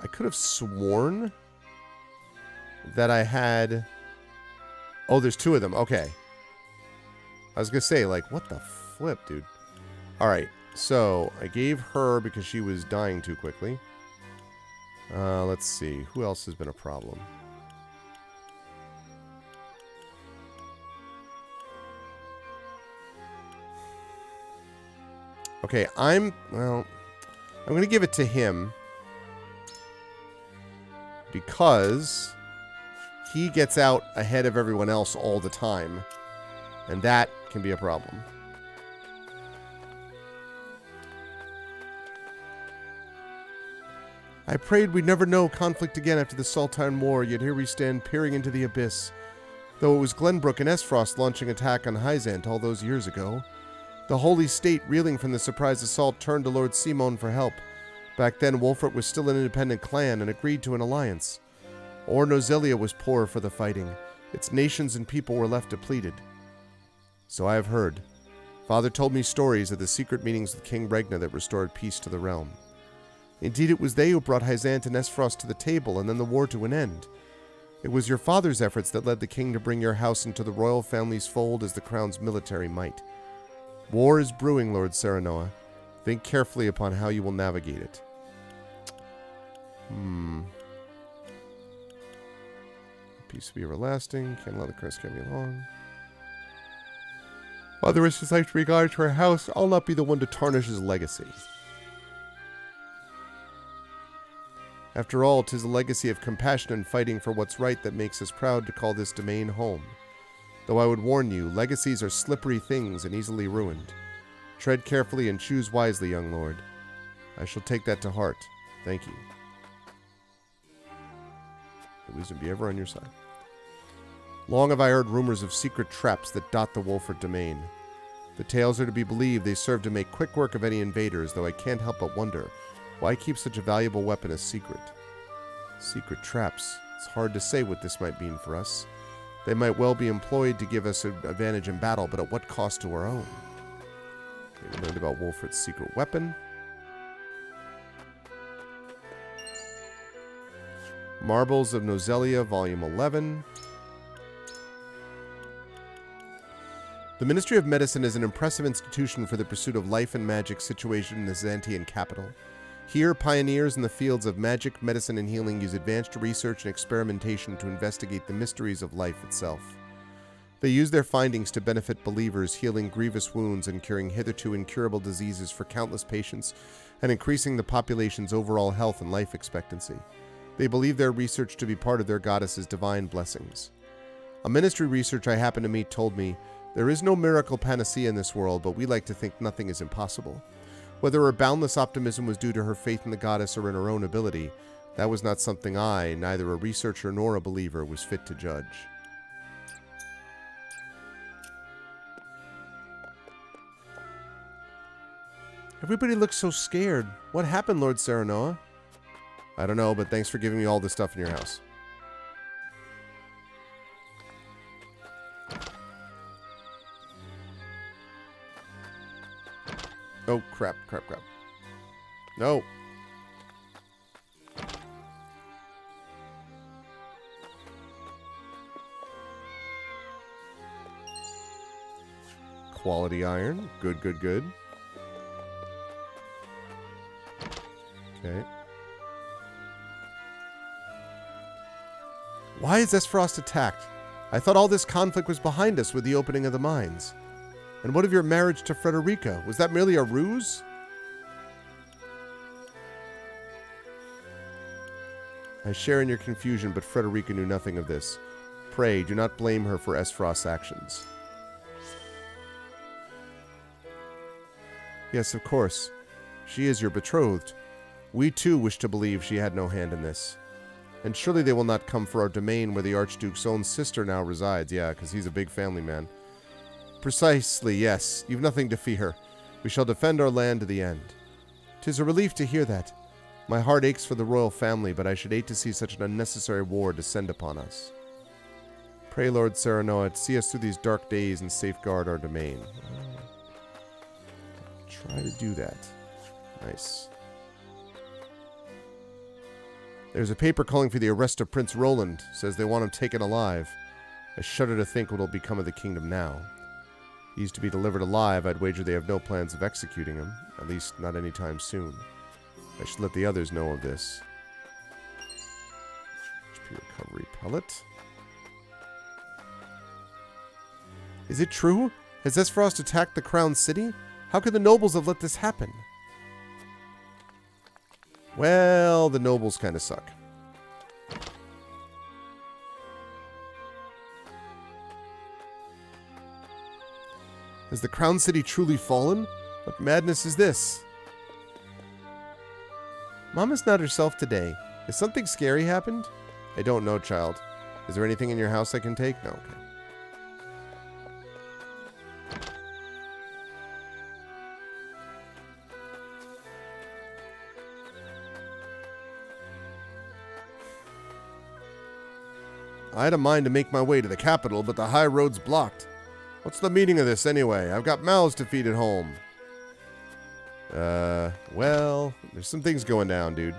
I could have sworn that I had... Oh, there's two of them. Okay. I was going to say, like, what the flip, dude? All right. So, I gave her because she was dying too quickly. Let's see. Who else has been a problem? Okay, I'm going to give it to him because he gets out ahead of everyone else all the time, and that can be a problem. I prayed we'd never know conflict again after the Sultan War, yet here we stand peering into the abyss. Though it was Glenbrook and Esfrost launching attack on Hyzant all those years ago, the Holy State, reeling from the surprise assault, turned to Lord Simon for help. Back then, Wolfert was still an independent clan and agreed to an alliance. Or Nozelia was poor for the fighting. Its nations and people were left depleted. So I have heard. Father told me stories of the secret meetings with King Regna that restored peace to the realm. Indeed, it was they who brought Hyzant and Esfrost to the table and then the war to an end. It was your father's efforts that led the king to bring your house into the royal family's fold as the crown's military might. War is brewing, Lord Serenoa. Think carefully upon how you will navigate it. Peace will be everlasting. Can't let the curse carry me along. While there is like regard to our house, I'll not be the one to tarnish his legacy. After all, 'tis a legacy of compassion and fighting for what's right that makes us proud to call this domain home. Though I would warn you, legacies are slippery things and easily ruined. Tread carefully and choose wisely, young lord. I shall take that to heart. Thank you. May wisdom be ever on your side. Long have I heard rumors of secret traps that dot the Wolfert domain. The tales are to be believed they serve to make quick work of any invaders, though I can't help but wonder why keep such a valuable weapon a secret. Secret traps. It's hard to say what this might mean for us. They might well be employed to give us an advantage in battle, but at what cost to our own? Okay, we learned about Wolfert's secret weapon. Marbles of Nozelia, Volume 11. The Ministry of Medicine is an impressive institution for the pursuit of life and magic situated in the Xantian capital. Here, pioneers in the fields of magic, medicine, and healing use advanced research and experimentation to investigate the mysteries of life itself. They use their findings to benefit believers, healing grievous wounds and curing hitherto incurable diseases for countless patients, and increasing the population's overall health and life expectancy. They believe their research to be part of their goddess's divine blessings. A ministry researcher I happened to meet told me, "There is no miracle panacea in this world, but we like to think nothing is impossible." Whether her boundless optimism was due to her faith in the goddess or in her own ability, that was not something I, neither a researcher nor a believer, was fit to judge. Everybody looks so scared. What happened, Lord Serenoa? I don't know, but thanks for giving me all this stuff in your house. Oh, crap. No. Quality iron. Good. Okay. Why is Esfrost attacked? I thought all this conflict was behind us with the opening of the mines. And what of your marriage to Frederica? Was that merely a ruse? I share in your confusion, but Frederica knew nothing of this. Pray, do not blame her for Esfrost's actions. Yes, of course. She is your betrothed. We too wish to believe she had no hand in this. And surely they will not come for our domain where the Archduke's own sister now resides. Yeah, because he's a big family man. Precisely, yes. You've nothing to fear. We shall defend our land to the end. 'Tis a relief to hear that. My heart aches for the royal family, but I should hate to see such an unnecessary war descend upon us. Pray, Lord Serenoa, see us through these dark days and safeguard our domain. Try to do that. Nice. There's a paper calling for the arrest of Prince Roland. Says they want him taken alive. I shudder to think what will become of the kingdom now. He's to be delivered alive. I'd wager they have no plans of executing him. At least not anytime soon. I should let the others know of this. HP recovery pellet. Is it true? Has Esfrost attacked the Crown City? How could the nobles have let this happen? Well, the nobles kind of suck. Has the Crown City truly fallen? What madness is this? Mama's not herself today. Has something scary happened? I don't know, child. Is there anything in your house I can take? No, okay. I had a mind to make my way to the capital, but the high road's blocked. What's the meaning of this anyway? I've got mouths to feed at home. Well, there's some things going down, dude.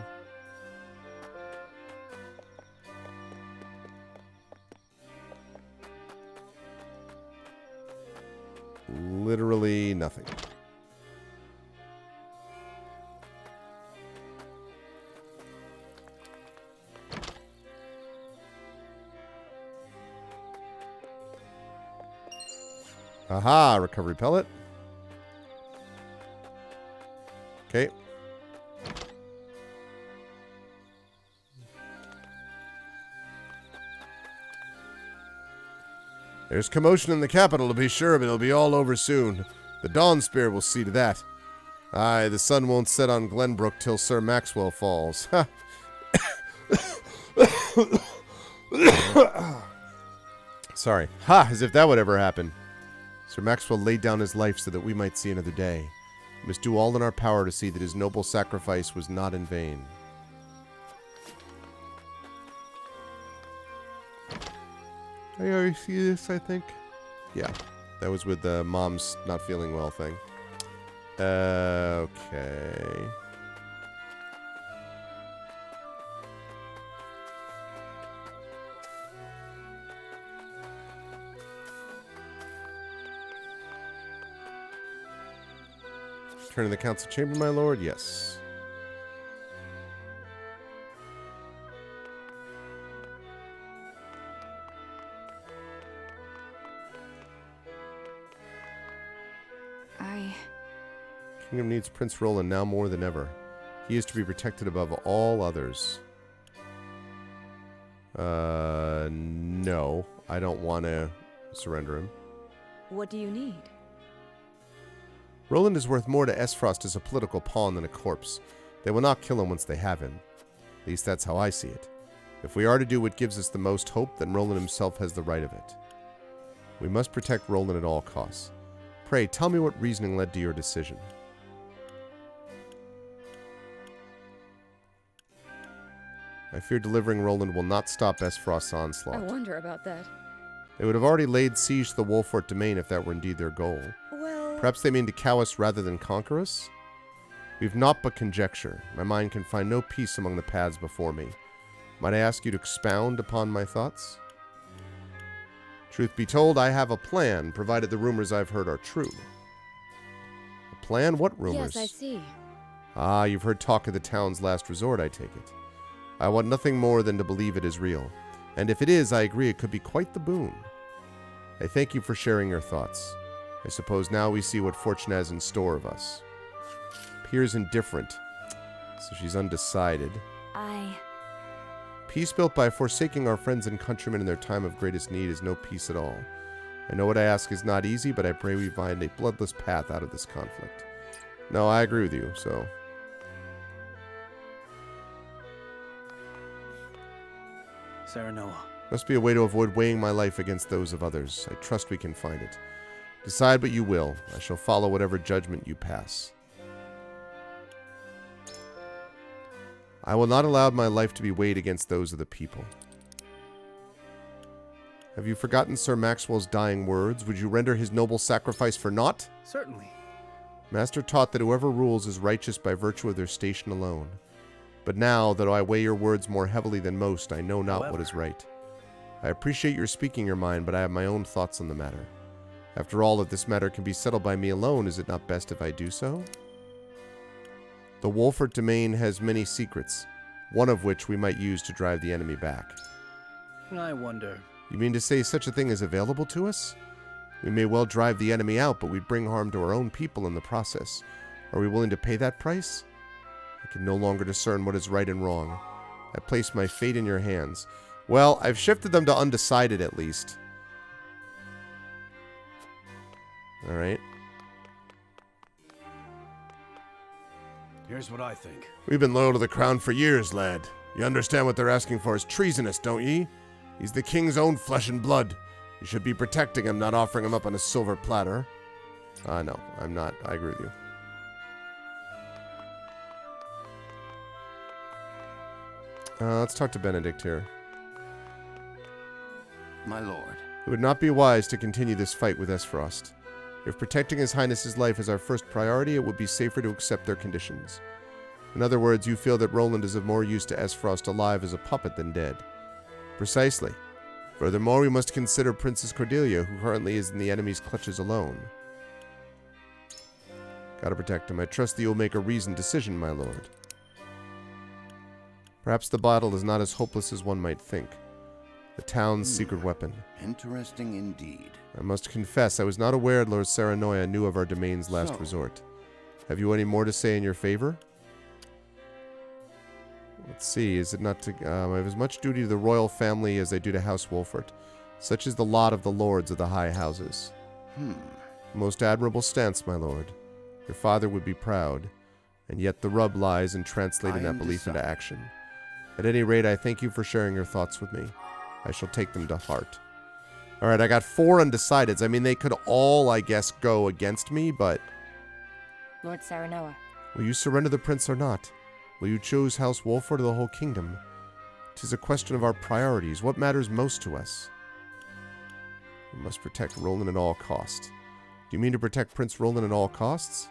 Literally nothing. Aha, recovery pellet. Okay. There's commotion in the capital, to be sure, but it'll be all over soon. The Dawn Spear will see to that. Aye, the sun won't set on Glenbrook till Sir Maxwell falls. Ha! Sorry. Ha! As if that would ever happen. Sir Maxwell laid down his life so that we might see another day. We must do all in our power to see that his noble sacrifice was not in vain. I already see this, I think. Yeah, that was with the mom's not feeling well thing. Okay. Return to the council chamber, my lord? Yes. Kingdom needs Prince Roland now more than ever. He is to be protected above all others. No. I don't want to surrender him. What do you need? Roland is worth more to Esfrost as a political pawn than a corpse. They will not kill him once they have him. At least that's how I see it. If we are to do what gives us the most hope, then Roland himself has the right of it. We must protect Roland at all costs. Pray, tell me what reasoning led to your decision. I fear delivering Roland will not stop Esfrost's onslaught. I wonder about that. They would have already laid siege to the Wolfort domain if that were indeed their goal. Well... Perhaps they mean to cow us rather than conquer us? We've naught but conjecture. My mind can find no peace among the paths before me. Might I ask you to expound upon my thoughts? Truth be told, I have a plan, provided the rumors I've heard are true. A plan? What rumors? Yes, I see. Ah, you've heard talk of the town's last resort, I take it. I want nothing more than to believe it is real. And if it is, I agree it could be quite the boon. I thank you for sharing your thoughts. I suppose now we see what fortune has in store of us. Appears indifferent, so she's undecided. Peace built by forsaking our friends and countrymen in their time of greatest need is no peace at all. I know what I ask is not easy, but I pray we find a bloodless path out of this conflict. No, I agree with you, so... Serenoa. Must be a way to avoid weighing my life against those of others. I trust we can find it. Decide what you will. I shall follow whatever judgment you pass. I will not allow my life to be weighed against those of the people. Have you forgotten Sir Maxwell's dying words? Would you render his noble sacrifice for naught? Certainly. Master taught that whoever rules is righteous by virtue of their station alone. But now that I weigh your words more heavily than most, I know not what is right. I appreciate your speaking your mind, but I have my own thoughts on the matter. After all, if this matter can be settled by me alone, is it not best if I do so? The Wolford domain has many secrets, one of which we might use to drive the enemy back. I wonder. You mean to say such a thing is available to us? We may well drive the enemy out, but we'd bring harm to our own people in the process. Are we willing to pay that price? I can no longer discern what is right and wrong. I place my fate in your hands. Well, I've shifted them to undecided at least. Alright. Here's what I think. We've been loyal to the crown for years, lad. You understand what they're asking for is treasonous, don't ye? He's the king's own flesh and blood. You should be protecting him, not offering him up on a silver platter. No, I'm not. I agree with you. Let's talk to Benedict here. My lord. It would not be wise to continue this fight with Esfrost. If protecting His Highness's life is our first priority, it would be safer to accept their conditions. In other words, you feel that Roland is of more use to Esfrost alive as a puppet than dead. Precisely. Furthermore, we must consider Princess Cordelia, who currently is in the enemy's clutches alone. Gotta protect him. I trust that you'll make a reasoned decision, my lord. Perhaps the battle is not as hopeless as one might think. The town's secret weapon. Interesting indeed. I must confess, I was not aware Lord Serenoia knew of our domain's last resort. Have you any more to say in your favor? Let's see, is it not to... I have as much duty to the royal family as I do to House Wolford. Such is the lot of the lords of the high houses. Most admirable stance, my lord. Your father would be proud, and yet the rub lies in translating that belief into action. At any rate, I thank you for sharing your thoughts with me. I shall take them to heart. Alright, I got 4 undecideds. I mean, they could all, I guess, go against me, but... Lord Serenoa. Will you surrender the prince or not? Will you choose House Wolford or the whole kingdom? 'Tis a question of our priorities. What matters most to us? We must protect Roland at all costs. Do you mean to protect Prince Roland at all costs?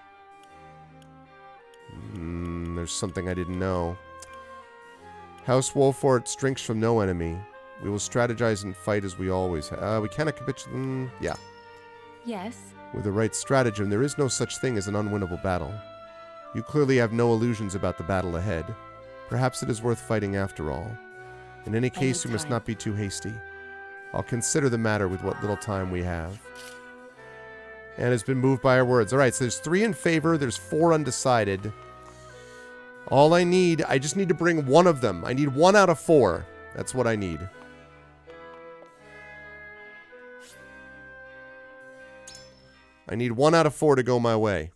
There's something I didn't know. House Wolford shrinks from no enemy. We will strategize and fight as we always have. We cannot capitulate. Yeah. Yes. With the right stratagem, there is no such thing as an unwinnable battle. You clearly have no illusions about the battle ahead. Perhaps it is worth fighting after all. In any case, we must not be too hasty. I'll consider the matter with what little time we have. And has been moved by our words. Alright, so there's 3 in favor, there's 4 undecided. All I need, I just need to bring one of them. I need 1 out of 4. That's what I need. I need 1 out of 4 to go my way.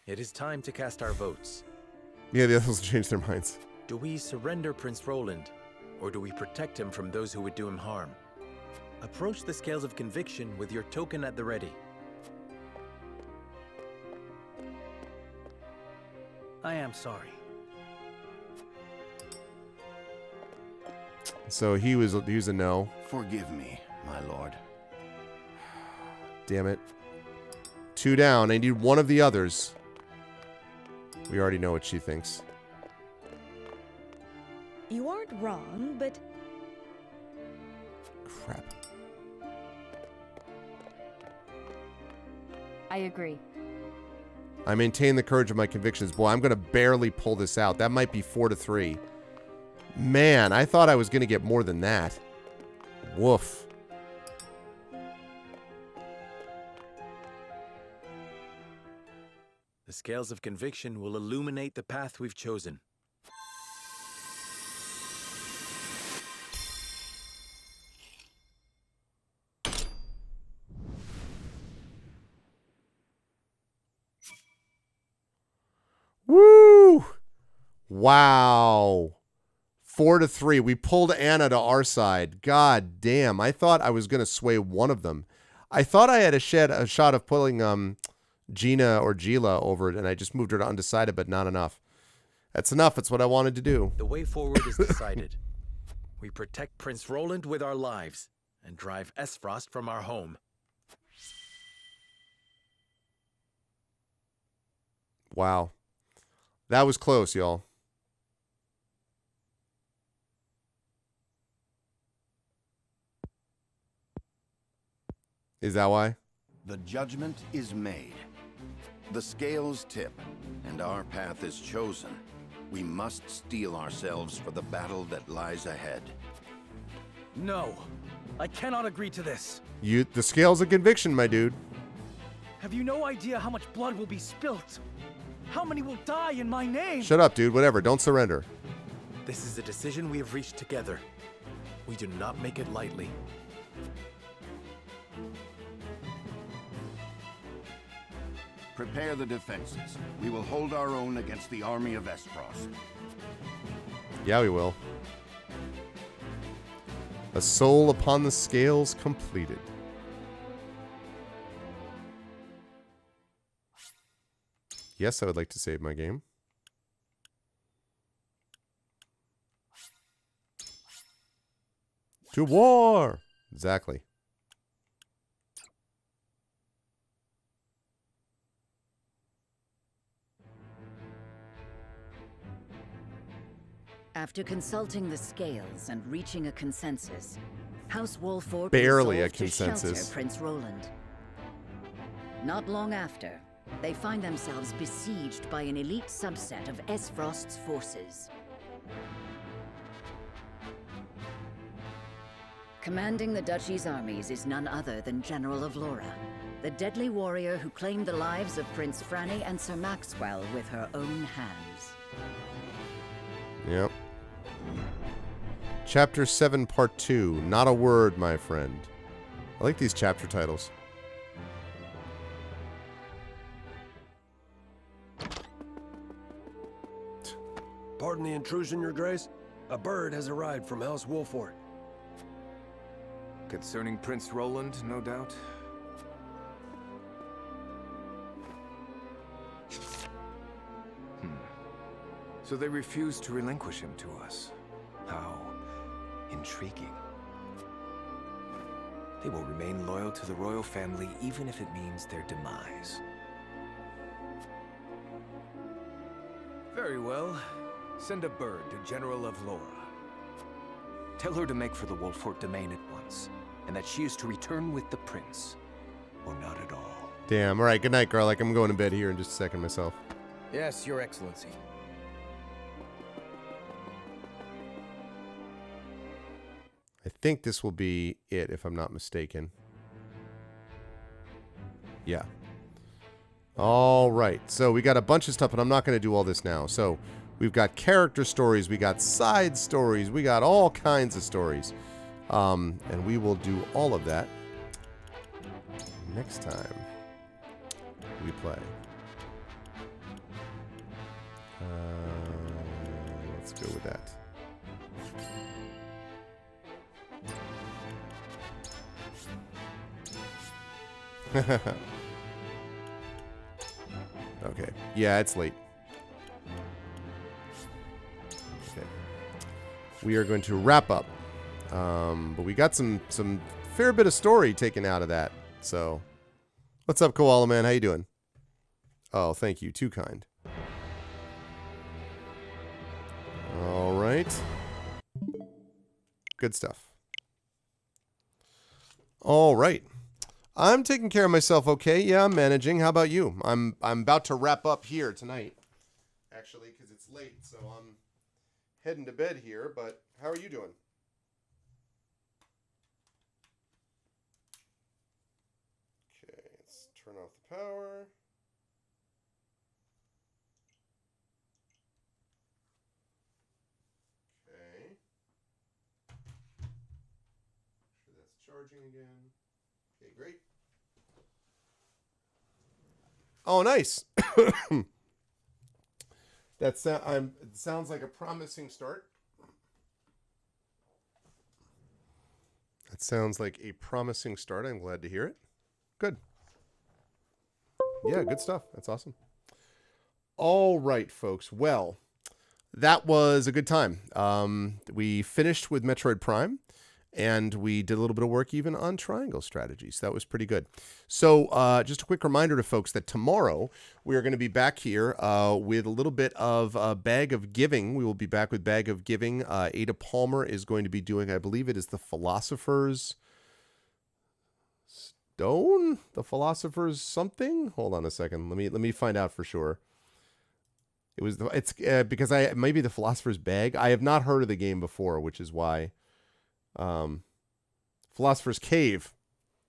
It is time to cast our votes. Yeah, the others will change their minds. Do we surrender Prince Roland, or do we protect him from those who would do him harm? Approach the scales of conviction with your token at the ready. I am sorry. So he was a no. Forgive me, my lord. Damn it. 2 down. I need 1 of the others. We already know what she thinks. You aren't wrong, but... Crap. I agree. I maintain the courage of my convictions. Boy, I'm going to barely pull this out. That might be 4-3. Man, I thought I was going to get more than that. Woof. scales of conviction will illuminate the path we've chosen. Woo! Wow. 4-3. We pulled Anna to our side. God damn. I thought I was going to sway one of them. I thought I had a shot of pulling Gina or Gila over it, and I just moved her to undecided, but not enough. That's enough. That's what I wanted to do. The way forward is decided. We protect Prince Roland with our lives and drive Esfrost from our home. Wow. That was close, y'all. Is that why? The judgment is made. The scales tip, and our path is chosen. We must steel ourselves for the battle that lies ahead. No, I cannot agree to this. The scales of conviction, my dude. Have you no idea how much blood will be spilt? How many will die in my name? Shut up, dude. Whatever. Don't surrender. This is a decision we have reached together. We do not make it lightly. Prepare the defenses. We will hold our own against the army of Esfrost. Yeah, we will. A soul upon the scales completed. Yes, I would like to save my game. To war! Exactly. After consulting the scales and reaching a consensus, House Wolford barely a resolved to consensus. shelter Prince Roland. Not long after, they find themselves besieged by an elite subset of Esfrost's forces. Commanding the Duchy's armies is none other than General of Laura, the deadly warrior who claimed the lives of Prince Franny and Sir Maxwell with her own hands. Yep. Chapter 7, Part 2. Not a word, my friend. I like these chapter titles. Pardon the intrusion, Your Grace. A bird has arrived from House Wolford. Concerning Prince Roland, no doubt? So they refuse to relinquish him to us. How intriguing. They will remain loyal to the royal family even if it means their demise. Very well. Send a bird to General of Laura. Tell her to make for the Wolfort domain at once, and that she is to return with the prince, or not at all. Damn. All right. Good night, Garlic. I'm going to bed here in just a second myself. Yes, Your Excellency. I think this will be it, if I'm not mistaken. Yeah. All right. So we got a bunch of stuff, but I'm not going to do all this now. So we've got character stories. We got side stories. We got all kinds of stories. And we will do all of that next time we play. Let's go with that. Okay. Yeah, it's late. Okay. We are going to wrap up. But we got some fair bit of story taken out of that. So, what's up, Koala Man? How you doing? Oh, thank you. Too kind. All right. Good stuff. All right. I'm taking care of myself okay. Yeah, I'm managing. How about you? I'm about to wrap up here tonight. Actually, because it's late, so I'm heading to bed here, but how are you doing? Okay, let's turn off the power. charging again. Okay, great. Oh, nice. It sounds like a promising start. That sounds like a promising start. I'm glad to hear it. Good. Yeah, good stuff. That's awesome. All right, folks. Well, that was a good time. We finished with Metroid Prime, and we did a little bit of work even on Triangle Strategies. That was pretty good. So just a quick reminder to folks that tomorrow we are going to be back here with a little bit of Bag of Giving. We will be back with Bag of Giving. Ada Palmer is going to be doing, I believe it is the Philosopher's Stone? The Philosopher's something? Hold on a second. Let me find out for sure. It's because maybe the Philosopher's Bag. I have not heard of the game before, which is why. Philosopher's Cave,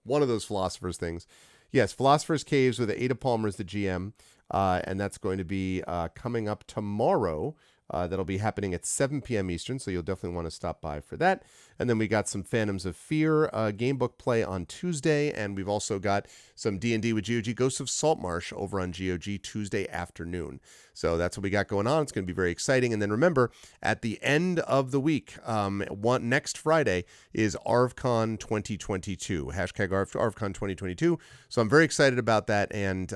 one of those Philosopher's things. Yes, Philosopher's Caves with Ada Palmer as the GM, and that's going to be coming up tomorrow. That'll be happening at 7 p.m. Eastern, so you'll definitely want to stop by for that. And then we got some Phantoms of Fear gamebook play on Tuesday, and we've also got some D&D with GOG Ghosts of Saltmarsh over on GOG Tuesday afternoon. So that's what we got going on. It's going to be very exciting. And then remember, at the end of the week, next Friday is ArvCon 2022, hashtag ArvCon 2022. So I'm very excited about that. And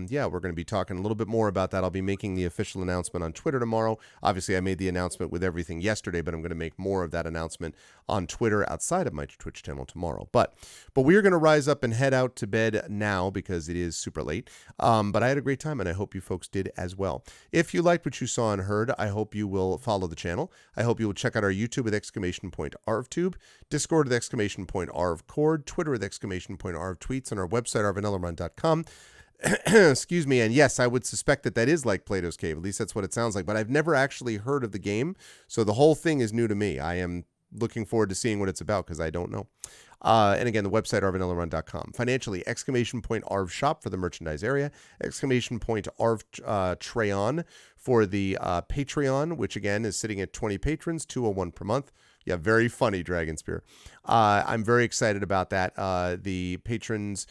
yeah, we're going to be talking a little bit more about that. I'll be making the official announcement on Twitter tomorrow. Obviously, I made the announcement with everything yesterday, but I'm going to make more of that announcement on Twitter outside of my Twitch channel tomorrow. But we are going to rise up and head out to bed now because it is super late. But I had a great time, and I hope you folks did as well. If you liked what you saw and heard, I hope you will follow the channel. I hope you will check out our YouTube with !ArvTube, Discord with !ArvCord, Twitter with !ArvTweets, and our website, arvanellerun.com. Excuse me, and yes, I would suspect that is like Plato's Cave. At least that's what it sounds like, but I've never actually heard of the game, so the whole thing is new to me. I am looking forward to seeing what it's about because I don't know. And again, the website, arvanellerun.com. Financially, !Arv Shop for the merchandise area, !Arv Treon for the Patreon, which again is sitting at 20 patrons, $201 per month. Yeah, very funny, Dragon Spear. I'm very excited about that. The patrons,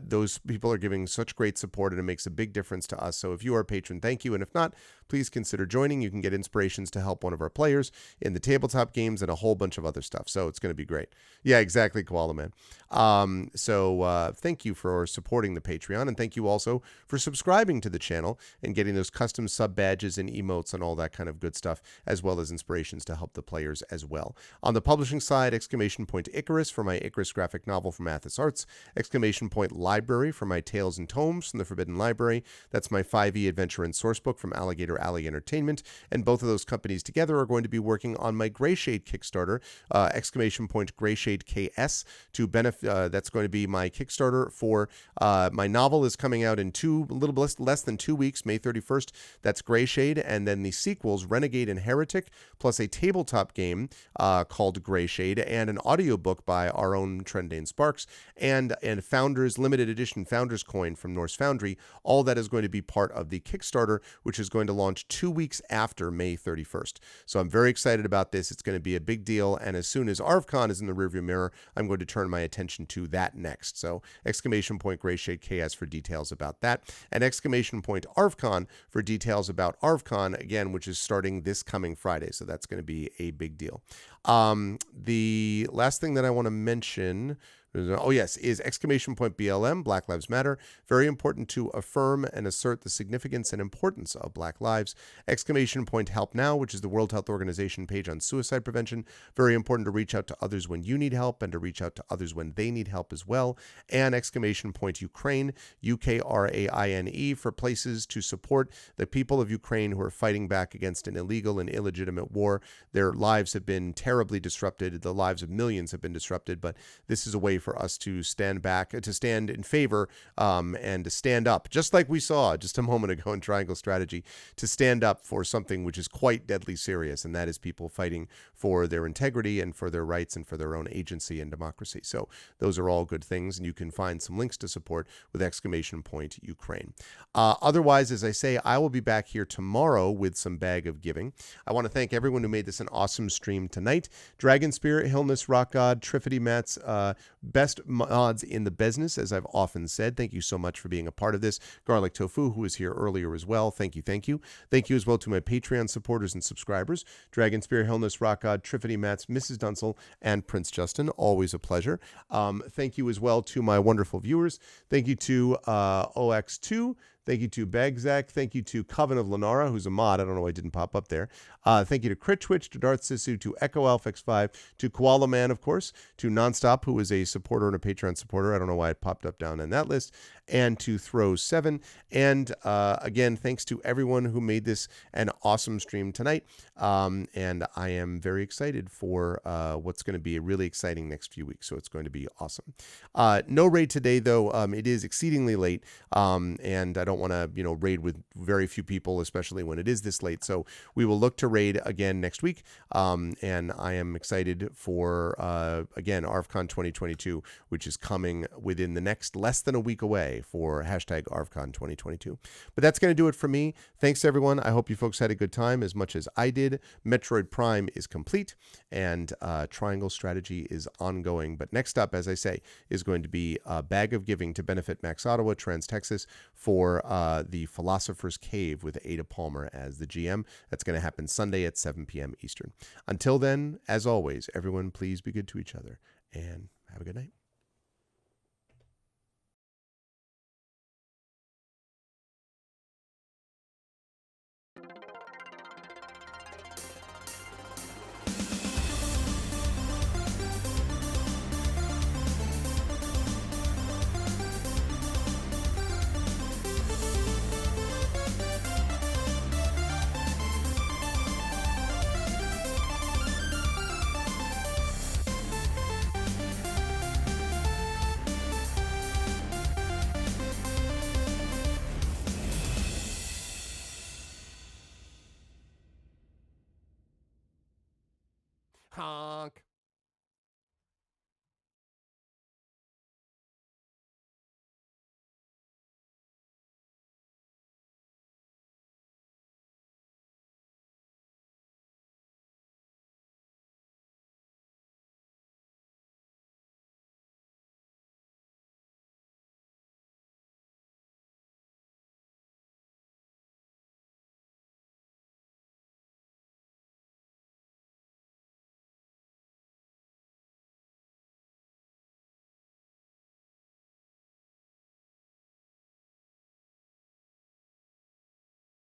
those people are giving such great support, and it makes a big difference to us. So if you are a patron, thank you. And if not, please consider joining. You can get inspirations to help one of our players in the tabletop games and a whole bunch of other stuff. So it's going to be great. Yeah, exactly, Koala Man. So thank you for supporting the Patreon, and thank you also for subscribing to the channel and getting those custom sub badges and emotes and all that kind of good stuff, as well as inspirations to help the players as well. On the publishing side, !Icarus for my Icarus graphic novel from Athos Arts, !Library for my Tales and Tomes from the Forbidden Library. That's my 5e adventure and sourcebook from Alligator Alley Entertainment, and both of those companies together are going to be working on my Greyshade Kickstarter, !Greyshade KS, to benefit. That's going to be my Kickstarter for my novel is coming out in a little less than 2 weeks, May 31st. That's Greyshade, and then the sequels, Renegade and Heretic, plus a tabletop game called Greyshade, and an audiobook by our own Trendane Sparks, and Founders limited edition Founders coin from Norse Foundry. All that is going to be part of the Kickstarter, which is going to launch 2 weeks after May 31st. So I'm very excited about this. It's going to be a big deal, and as soon as ArvCon is in the rearview mirror, I'm going to turn my attention to that next. So !Greyshade KS for details about that, and !ArvCon for details about ArvCon, again, which is starting this coming Friday. So that's going to be a big deal. The last thing that I want to mention, is !BLM, Black Lives Matter. Very important to affirm and assert the significance and importance of Black lives. !Help Now, which is the World Health Organization page on suicide prevention. Very important to reach out to others when you need help and to reach out to others when they need help as well. And !Ukraine, UKRAINE, for places to support the people of Ukraine who are fighting back against an illegal and illegitimate war. Their lives have been terribly disrupted. The lives of millions have been disrupted, but this is a way for us to stand back, to stand in favor, and to stand up, just like we saw just a moment ago in Triangle Strategy, to stand up for something which is quite deadly serious, and that is people fighting for their integrity and for their rights and for their own agency and democracy. So those are all good things, and you can find some links to support with !Ukraine. Otherwise, as I say, I will be back here tomorrow with some Bag of Giving. I want to thank everyone who made this an awesome stream tonight. Dragon Spirit, Hillness, Rock God, Triffity Mats, best mods in the business, as I've often said. Thank you so much for being a part of this. Garlic Tofu, who was here earlier as well. Thank you, thank you. Thank you as well to my Patreon supporters and subscribers. Dragon Spirit, Hillness, Rock God, Triffity Mats, Mrs. Dunsel, and Prince Justin. Always a pleasure. Thank you as well to my wonderful viewers. Thank you to OX2. Thank you to Bagzak. Thank you to Coven of Lenara, who's a mod. I don't know why it didn't pop up there. Thank you to Crit Twitch, to Darth Sisu, to Echo Alpha X5, to Koala Man, of course, to Nonstop, who is a supporter and a Patreon supporter. I don't know why it popped up down in that list. And to Throw7. And again, thanks to everyone who made this an awesome stream tonight. And I am very excited for what's going to be a really exciting next few weeks. So it's going to be awesome. No raid today, though. It is exceedingly late. And I don't want to, raid with very few people, especially when it is this late. So we will look to raid again next week. And I am excited for, again, ARVCon 2022, which is coming within the next less than a week away for #ARVCon 2022. But that's going to do it for me. Thanks, everyone. I hope you folks had a good time as much as I did. Metroid Prime is complete, and Triangle Strategy is ongoing. But next up, as I say, is going to be a Bag of Giving to benefit Max Ottawa, Trans Texas, for the Philosopher's Cave with Ada Palmer as the GM. That's going to happen Sunday at 7 p.m. Eastern. Until then, as always, everyone, please be good to each other, and have a good night.